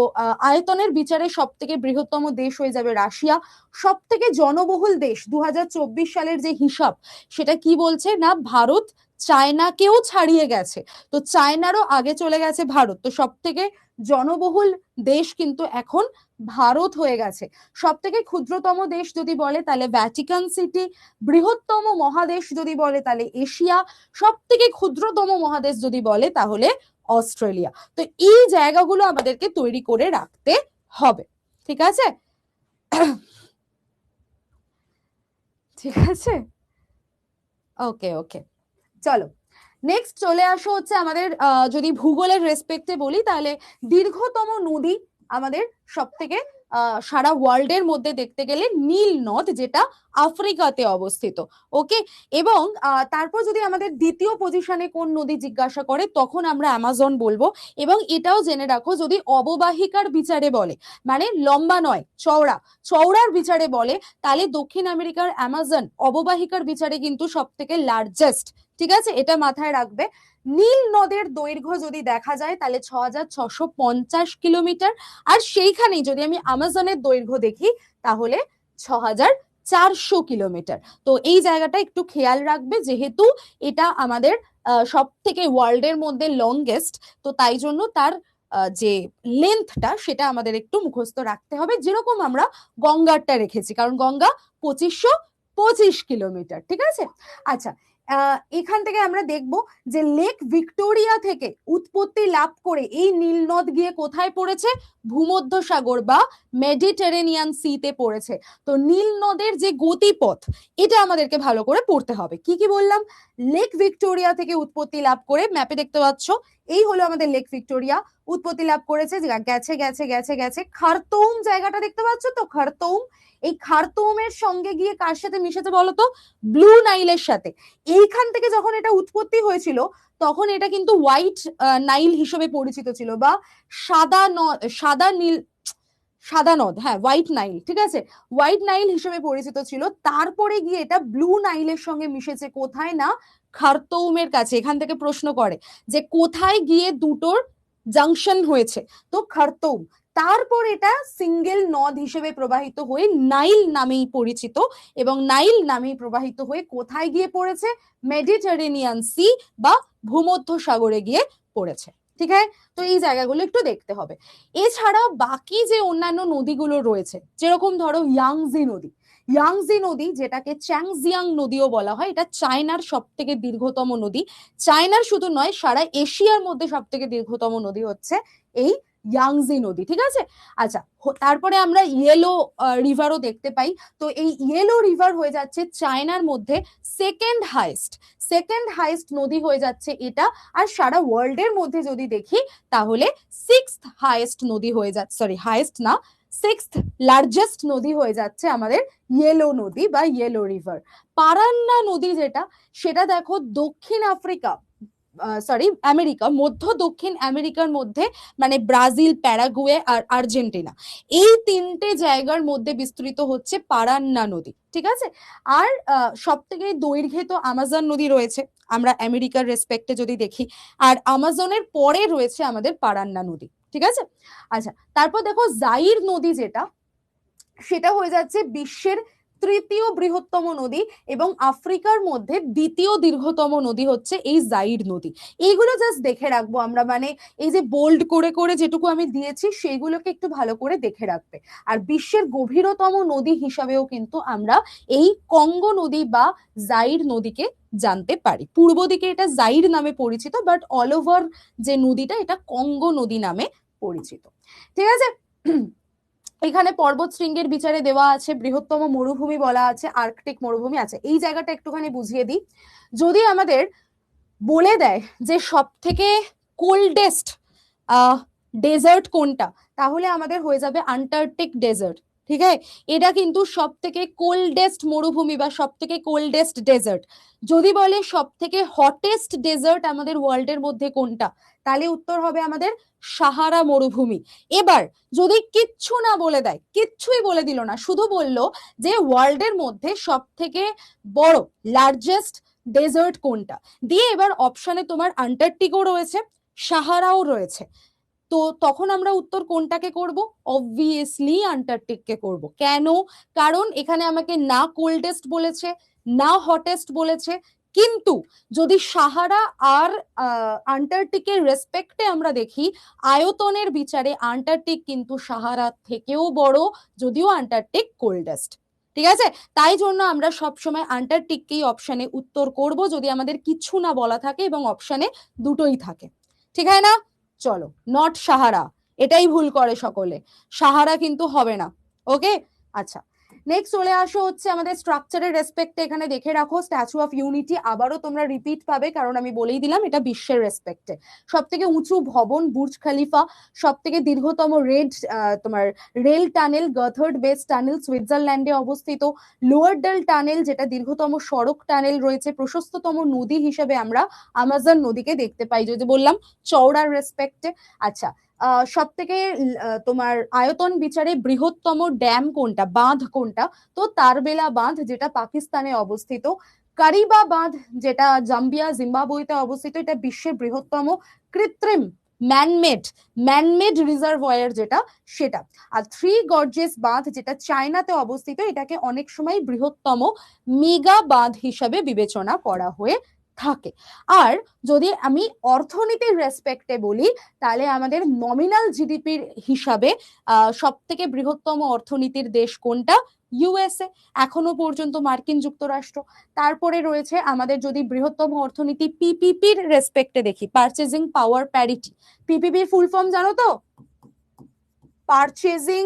আয়তনের বিচারে সব থেকে বৃহত্তম দেশ হয়ে যাবে রাশিয়া। সব থেকে জনবহুল দেশ 2024 সালের যে হিসাব, সেটা কি বলছে না, ভারত চায়নাকেও ছাড়িয়ে গেছে। তো চায়নারও আগে চলে গেছে ভারত। তো সব থেকে জনবহুল দেশ কিন্তু এখন ভারত হয়ে গেছে। সব থেকে ক্ষুদ্রতম দেশ যদি বলে, তাহলে ভ্যাটিকান সিটি। বৃহত্তম মহাদেশ যদি বলে, তাহলে এশিয়া। সব থেকে ক্ষুদ্রতম মহাদেশ যদি বলে, তাহলে অস্ট্রেলিয়া। তো এই জায়গাগুলো আমাদেরকে তৈরি করে রাখতে হবে। ঠিক আছে, ঠিক আছে, ওকে ওকে, চলো নেক্সট চলে আসো হচ্ছে আমাদের যদি ভূগোলের রেসপেক্টে বলি, তাহলে দীর্ঘতম নদী আমাদের সব থেকে সারা ওয়ার্ল্ডের মধ্যে দেখতে গেলে নীল নদ, যেটা আফ্রিকাতে অবস্থিত। ওকে, এবং তারপর যদি আমাদের দ্বিতীয় পজিশনে কোন নদী জিজ্ঞাসা করে, তখন আমরা অ্যামাজন বলবো। এবং এটাও জেনে রাখো, যদি অববাহিকার বিচারে বলে, মানে লম্বা নয়, চওড়ার বিচারে বলে, তাহলে দক্ষিণ আমেরিকার অ্যামাজন অববাহিকার বিচারে কিন্তু সব থেকে লার্জেস্ট। ঠিক আছে, এটা মাথায় রাখবে। নীল নদের দৈর্ঘ্য যদি দেখা যায়, তাহলে 6650 কিলোমিটার। আর সেইখানেই যদি আমি আমাজনের দৈর্ঘ্য দেখি, তাহলে 6400 কিলোমিটার। তো এই জায়গাটা একটু খেয়াল রাখবে, যেহেতু এটা আমাদের সব থেকে ওয়ার্ল্ডের মধ্যে লংগেস্ট, তো তাই জন্য তার যে লেন্থটা সেটা আমাদের একটু মুখস্থ রাখতে হবে, যেরকম আমরা গঙ্গারটা রেখেছি, কারণ গঙ্গা 2525 কিলোমিটার, ঠিক আছে। আচ্ছা, এখান থেকে আমরা দেখব যে লেক ভিক্টোরিয়া থেকে উৎপত্তি লাভ করে এই নীলনদ গিয়ে কোথায় পড়েছে? ভূমধ্যসাগর বা মেডিটেরেনিয়ান সিতে পড়েছে। তো নীল নদের যে গতিপথ এটা আমাদেরকে ভালো করে পড়তে হবে। কি কি বললাম? লেক ভিক্টোরিয়া থেকে উৎপত্তি লাভ করে, ম্যাপে দেখতে পাচ্ছ এই হলো আমাদের লেক ভিক্টোরিয়া, উৎপত্তি লাভ করেছে, গেছে গেছে গেছে গেছে খারতৌম জায়গাটা দেখতে পাচ্ছ তো, খারতৌম। এই খারতৌমের সঙ্গে গিয়ে কার সাথে মিশেছে বলতো? ব্লু নাইলের সাথে। এইখান থেকে যখন এটা উৎপত্তি হয়েছিল তখন এটা কিন্তু হোয়াইট নাইল হিসেবে পরিচিত ছিল, বা সাদা নদ, হ্যাঁ হোয়াইট নাইল, ঠিক আছে, হোয়াইট নাইল হিসেবে পরিচিত ছিল। তারপরে গিয়ে এটা ব্লু নাইলের সঙ্গে মিশেছে কোথায়? না খারতৌমের কাছে। এখান থেকে প্রশ্ন করে যে কোথায় গিয়ে দুটোর জাংশন হয়েছে, তো খারতৌম। তারপর এটা সিঙ্গেল নদ হিসেবে প্রবাহিত হয়ে নাইল নামেই পরিচিত, এবং নাইল নামেই প্রবাহিত হয়ে কোথায় গিয়ে পড়েছে? মেডিটেরেনিয়ান সি বা ভূমধ্য সাগরে গিয়ে পড়েছে, ঠিক আছে। তো এই জায়গাগুলো একটু দেখতে হবে। এছাড়া বাকি যে অন্যান্য নদীগুলো রয়েছে, যেরকম ধরো ইয়াংজি নদী, ইয়াংজি নদী যেটাকে চ্যাংজিয়াং নদীও বলা হয়, এটা চায়নার সব থেকে দীর্ঘতম নদী। চায়নার শুধু নয়, সারা এশিয়ার মধ্যে সব থেকে দীর্ঘতম নদী হচ্ছে এই ইয়াংজি নদী, ঠিক আছে। আচ্ছা, তারপরে আমরা ইয়েলো রিভারও দেখতে পাই। তো এই ইয়েলো রিভার হয়ে যাচ্ছে চায়নার মধ্যে সেকেন্ড হাইস্ট নদী হয়ে যাচ্ছে এটা। আর সারা ওয়ার্ল্ডের মধ্যে যদি দেখি তাহলে সিক্সথ হাইয়েস্ট নদী হয়ে যাচ্ছে, সরি হাইয়েস্ট না, সিক্সথ লার্জেস্ট নদী হয়ে যাচ্ছে আমাদের ইয়েলো নদী বা ইয়েলো রিভার। পারান্না নদী যেটা, সেটা দেখো দক্ষিণ আফ্রিকা, সরি আমেরিকা, মধ্য দক্ষিণ আমেরিকার মধ্যে, মানে ব্রাজিল, প্যারাগুয়ে আর আর্জেন্টিনা, এই তিনটে জায়গার মধ্যে বিস্তৃত হচ্ছে পারান্না নদী, ঠিক আছে। আর সব থেকে দৈর্ঘ্যে তো আমাজন নদী রয়েছে আমরা আমেরিকার রেসপেক্টে যদি দেখি, আর আমাজনের পরে রয়েছে আমাদের পারান্না নদী, ঠিক আছে। আচ্ছা, তারপর দেখো জাইর নদী যেটা, সেটা হয়ে যাচ্ছে বিশ্বের তৃতীয় বৃহত্তম নদী, এবং আফ্রিকার মধ্যে দ্বিতীয় দীর্ঘতম নদী হচ্ছে এই জাইর নদী। এইগুলো জাস্ট দেখে রাখবো আমরা, মানে এই যে বোল্ড করে করে যেটুকু আমি দিয়েছি সেইগুলোকে একটু ভালো করে দেখে রাখবে। আর বিশ্বের গভীরতম নদী হিসাবেও কিন্তু আমরা এই কঙ্গো নদী বা জাইর নদীকে জানতে পারি। পূর্ব দিকে এটা জাইর নামে পরিচিত, বাট অল ওভার যে নদীটা, এটা কঙ্গো নদী নামে পরিচিত, ঠিক আছে। এখানে পর্বত শৃঙ্গের বিচারে দেওয়া আছে, বৃহত্তম মরুভূমি বলা আছে, আর্কটিক মরুভূমি আছে। এই জায়গাটা একটুখানি বুঝিয়ে দিই। যদি আমাদের বলে দেয় যে সব থেকে কোল্ডেস্ট ডেজার্ট কোনটা, তাহলে আমাদের হয়ে যাবে আন্টার্কটিক ডেজার্ট, ঠিক আছে। এটা কিন্তু সব থেকে কোল্ডেস্ট মরুভূমি বা সব থেকে কোল্ডেস্ট ডেজার্ট। যদি বলে সব থেকে হটেস্ট ডেজার্ট আমাদের ওয়ার্ল্ডের মধ্যে কোনটা, তাহলে উত্তর হবে আমাদের সাহারা মরুভূমি। এবার যদি কিচ্ছু না বলে দেয়, কিচ্ছুই বলে দিল না, শুধু বললো যে ওয়ার্ল্ডের মধ্যে সব থেকে বড় লার্জেস্ট ডেজার্ট কোনটা, দিয়ে এবার অপশনে তোমার আন্টার্কটিকও রয়েছে, সাহারাও রয়েছে, তো তখন আমরা উত্তর কোনটাকে করব? অবভিয়াসলি আন্টার্কটিককে করব। কেন? কারণ এখানে আমাকে না কোল্ডেস্ট বলেছে, না হটেস্ট বলেছে, কিন্তু যদি সাহারা আর আন্টার্কটিকের রেসপেক্টে আমরা দেখি, আয়তনের বিচারে আন্টার্কটিক কিন্তু সাহারা থেকেও বড়, যদিও আন্টার্কটিক কোল্ডেস্ট, ঠিক আছে। তাই জন্য আমরা সবসময় আন্টার্কটিককেই অপশনে উত্তর করব, যদি আমাদের কিছু না বলা থাকে এবং অপশনে দুটোই থাকে, ঠিক আছে না? চলো, নট সাহারা, এটাই ভুল করে সকলে, সাহারা কিন্তু হবে না, ওকে। আচ্ছা, নেক্সট চলে আসো হচ্ছে আমাদের স্ট্রাকচারের রেসপেক্টে। এখানে দেখে রাখো স্ট্যাচু অফ ইউনিটি, আবারও তোমরা রিপিট পাবে, কারণ আমি বলেই দিলাম এটা বিশ্বের রেসপেক্টে। সব থেকে উঁচু ভবন বুর্জ খালিফা, সব থেকে দীর্ঘতম তোমার রেল টানেল গথার্ড বেস টানেল সুইজারল্যান্ডে অবস্থিত। লোয়ার ডেল টানেল যেটা দীর্ঘতম সড়ক টানেল রয়েছে। প্রশস্ততম নদী হিসেবে আমরা আমাজন নদীকে দেখতে পাই, যদি বললাম চওড়ার রেসপেক্টে। আচ্ছা, সব থেকে তোমার আয়তন বিচারে বৃহত্তম ড্যাম কোনটা, বাঁধ কোনটা, তো তারবেলা বাঁধ যেটা পাকিস্তানে অবস্থিত। কারিবা বাঁধ যেটা জাম্বিয়া জিম্বাবুয়েতে অবস্থিত, এটা বিশ্বের বৃহত্তম কৃত্রিম ম্যানমেড রিজার্ভয়ার যেটা, সেটা। আর থ্রি গর্জেস বাঁধ যেটা চায়নাতে অবস্থিত, এটাকে অনেক সময় বৃহত্তম মেগা বাঁধ হিসাবে বিবেচনা করা হয়ে থাকে। আর যদি আমি অর্থনীতির রেসপেক্টে বলি, তাহলে আমাদের নমিনাল জিডিপির হিসাবে সব থেকে বৃহত্তম অর্থনীতির দেশ কোনটা? ইউএসএ, এখনো পর্যন্ত মার্কিন যুক্তরাষ্ট্র। তারপরে রয়েছে আমাদের যদি বৃহত্তম অর্থনীতি পিপিপির রেসপেক্টে দেখি, পারচেজিং পাওয়ার প্যারিটি। পিপিপির ফুল ফর্ম জানো তো? পারচেজিং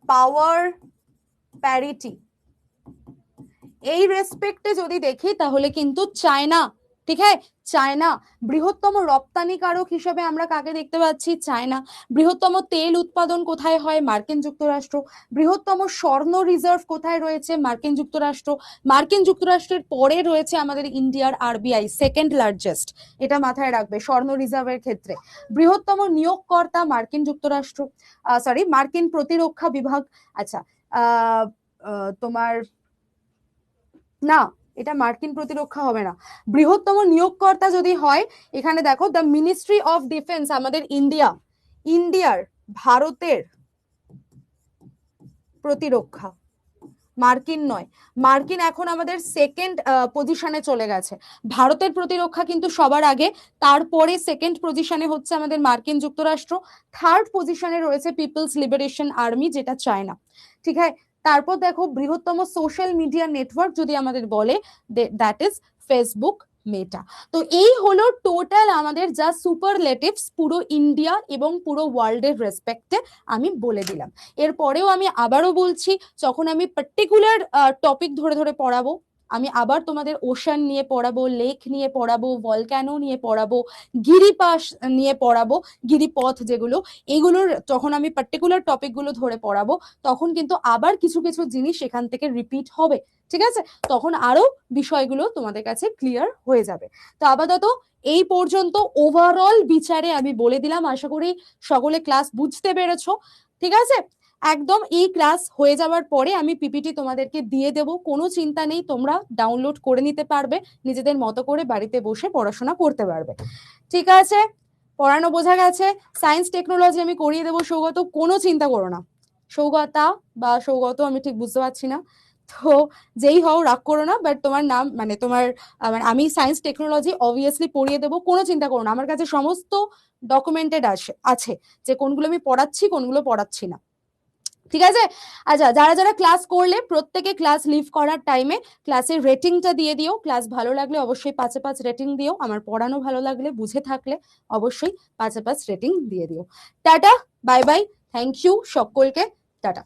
পাওয়ার প্যারিটি। এই রেসপেক্টে যদি দেখি তাহলে কিন্তু চায়না, ঠিক আছে, চায়না বৃহত্তম রপ্তানিকারক হিসেবে আমরা কাকে দেখতে পাচ্ছি? চায়না। বৃহত্তম তেল উৎপাদন কোথায় হয়? মার্কিন যুক্তরাষ্ট্র। বৃহত্তম স্বর্ণ রিজার্ভ কোথায় রয়েছে? মার্কিন যুক্তরাষ্ট্র। মার্কিন যুক্তরাষ্ট্রের পরে রয়েছে আমাদের ইন্ডিয়ার আরবিআই, সেকেন্ড লার্জেস্ট, এটা মাথায় রাখবে স্বর্ণ রিজার্ভের ক্ষেত্রে। বৃহত্তম নিয়োগকর্তা মার্কিন যুক্তরাষ্ট্র, সরি মার্কিন প্রতিরক্ষা বিভাগ। আচ্ছা, তোমার না, এটা মার্কিন প্রতিরক্ষা হবে না। বৃহত্তম নিয়োগকর্তা যদি হয়, এখানে দেখো দ্য মিনিস্ট্রি অফ ডিফেন্স, আমাদের ইন্ডিয়ার, ভারতের প্রতিরক্ষা, মার্কিন নয়। মার্কিন এখন আমাদের সেকেন্ড পজিশনে চলে গেছে। ভারতের প্রতিরক্ষা কিন্তু সবার আগে, তারপরে সেকেন্ড পজিশনে হচ্ছে আমাদের মার্কিন যুক্তরাষ্ট্র, থার্ড পজিশনে রয়েছে পিপলস লিবারেশন আর্মি, যেটা চায়না, ঠিক আছে। তারপর দেখো বৃহত্তম সোশ্যাল মিডিয়া নেটওয়ার্ক যদি আমাদের বলে, দ্যাট ইজ ফেসবুক, মেটা। তো এই হলো টোটাল আমাদের যা সুপারলেটিভস পুরো ইন্ডিয়া এবং পুরো ওয়ার্ল্ডের রেসপেক্টে আমি বলে দিলাম। এরপরেও আমি আবারও বলছি, যখন আমি পার্টিকুলার টপিক ধরে ধরে পড়াবো, আমি আবার তোমাদের ওশান নিয়ে পড়াবো, লেক নিয়ে পড়াবো, ভলক্যানো নিয়ে পড়াবো, গিরিপাশ নিয়ে পড়াবো, গিরিপথ যেগুলো, এগুলোর যখন আমি পার্টিকুলার টপিকগুলো ধরে পড়াবো, তখন কিন্তু আবার কিছু কিছু জিনিস এখান থেকে রিপিট হবে, ঠিক আছে? তখন আরো বিষয়গুলো তোমাদের কাছে ক্লিয়ার হয়ে যাবে। তো আপাতত এই পর্যন্ত ওভারঅল বিচারে আমি বলে দিলাম। আশা করি সকলে ক্লাস বুঝতে পেরেছো, ঠিক আছে? একদম এই ক্লাস হয়ে যাওয়ার পরে আমি পিপিটি তোমাদেরকে দিয়ে দেব, কোনো চিন্তা নেই, তোমরা ডাউনলোড করে নিতে পারবে, নিজেদের মতো করে বাড়িতে বসে পড়াশোনা করতে পারবে, ঠিক আছে? পড়ানো বোঝা গেছে? সায়েন্স টেকনোলজি আমি করিয়ে দেবো সৌগত, কোনো চিন্তা করো না। সৌগতা বা সৌগত, আমি ঠিক বুঝতে পারছি না, তো যেই হও রাগ করো না, বাট তোমার নাম মানে তোমার মানে আমি সায়েন্স টেকনোলজি অবভিয়াসলি পড়িয়ে দেবো, কোনো চিন্তা করো না। আমার কাছে সমস্ত ডকুমেন্টেড আছে যে কোনগুলো আমি পড়াচ্ছি, কোনগুলো পড়াচ্ছি না, ঠিক আছে? আচ্ছা, যারা যারা ক্লাস করলে প্রত্যেকে ক্লাস লিভ করার টাইমে ক্লাসের রেটিংটা দিয়ে দিও। ক্লাস ভালো লাগলে অবশ্যই 5-এ 5 রেটিং দিও। আমার পড়ানো ভালো লাগলে, বুঝে থাকলে অবশ্যই 5-এ 5 রেটিং দিয়ে দিও। Tata, bye bye, thank you সকলকে, টাটা।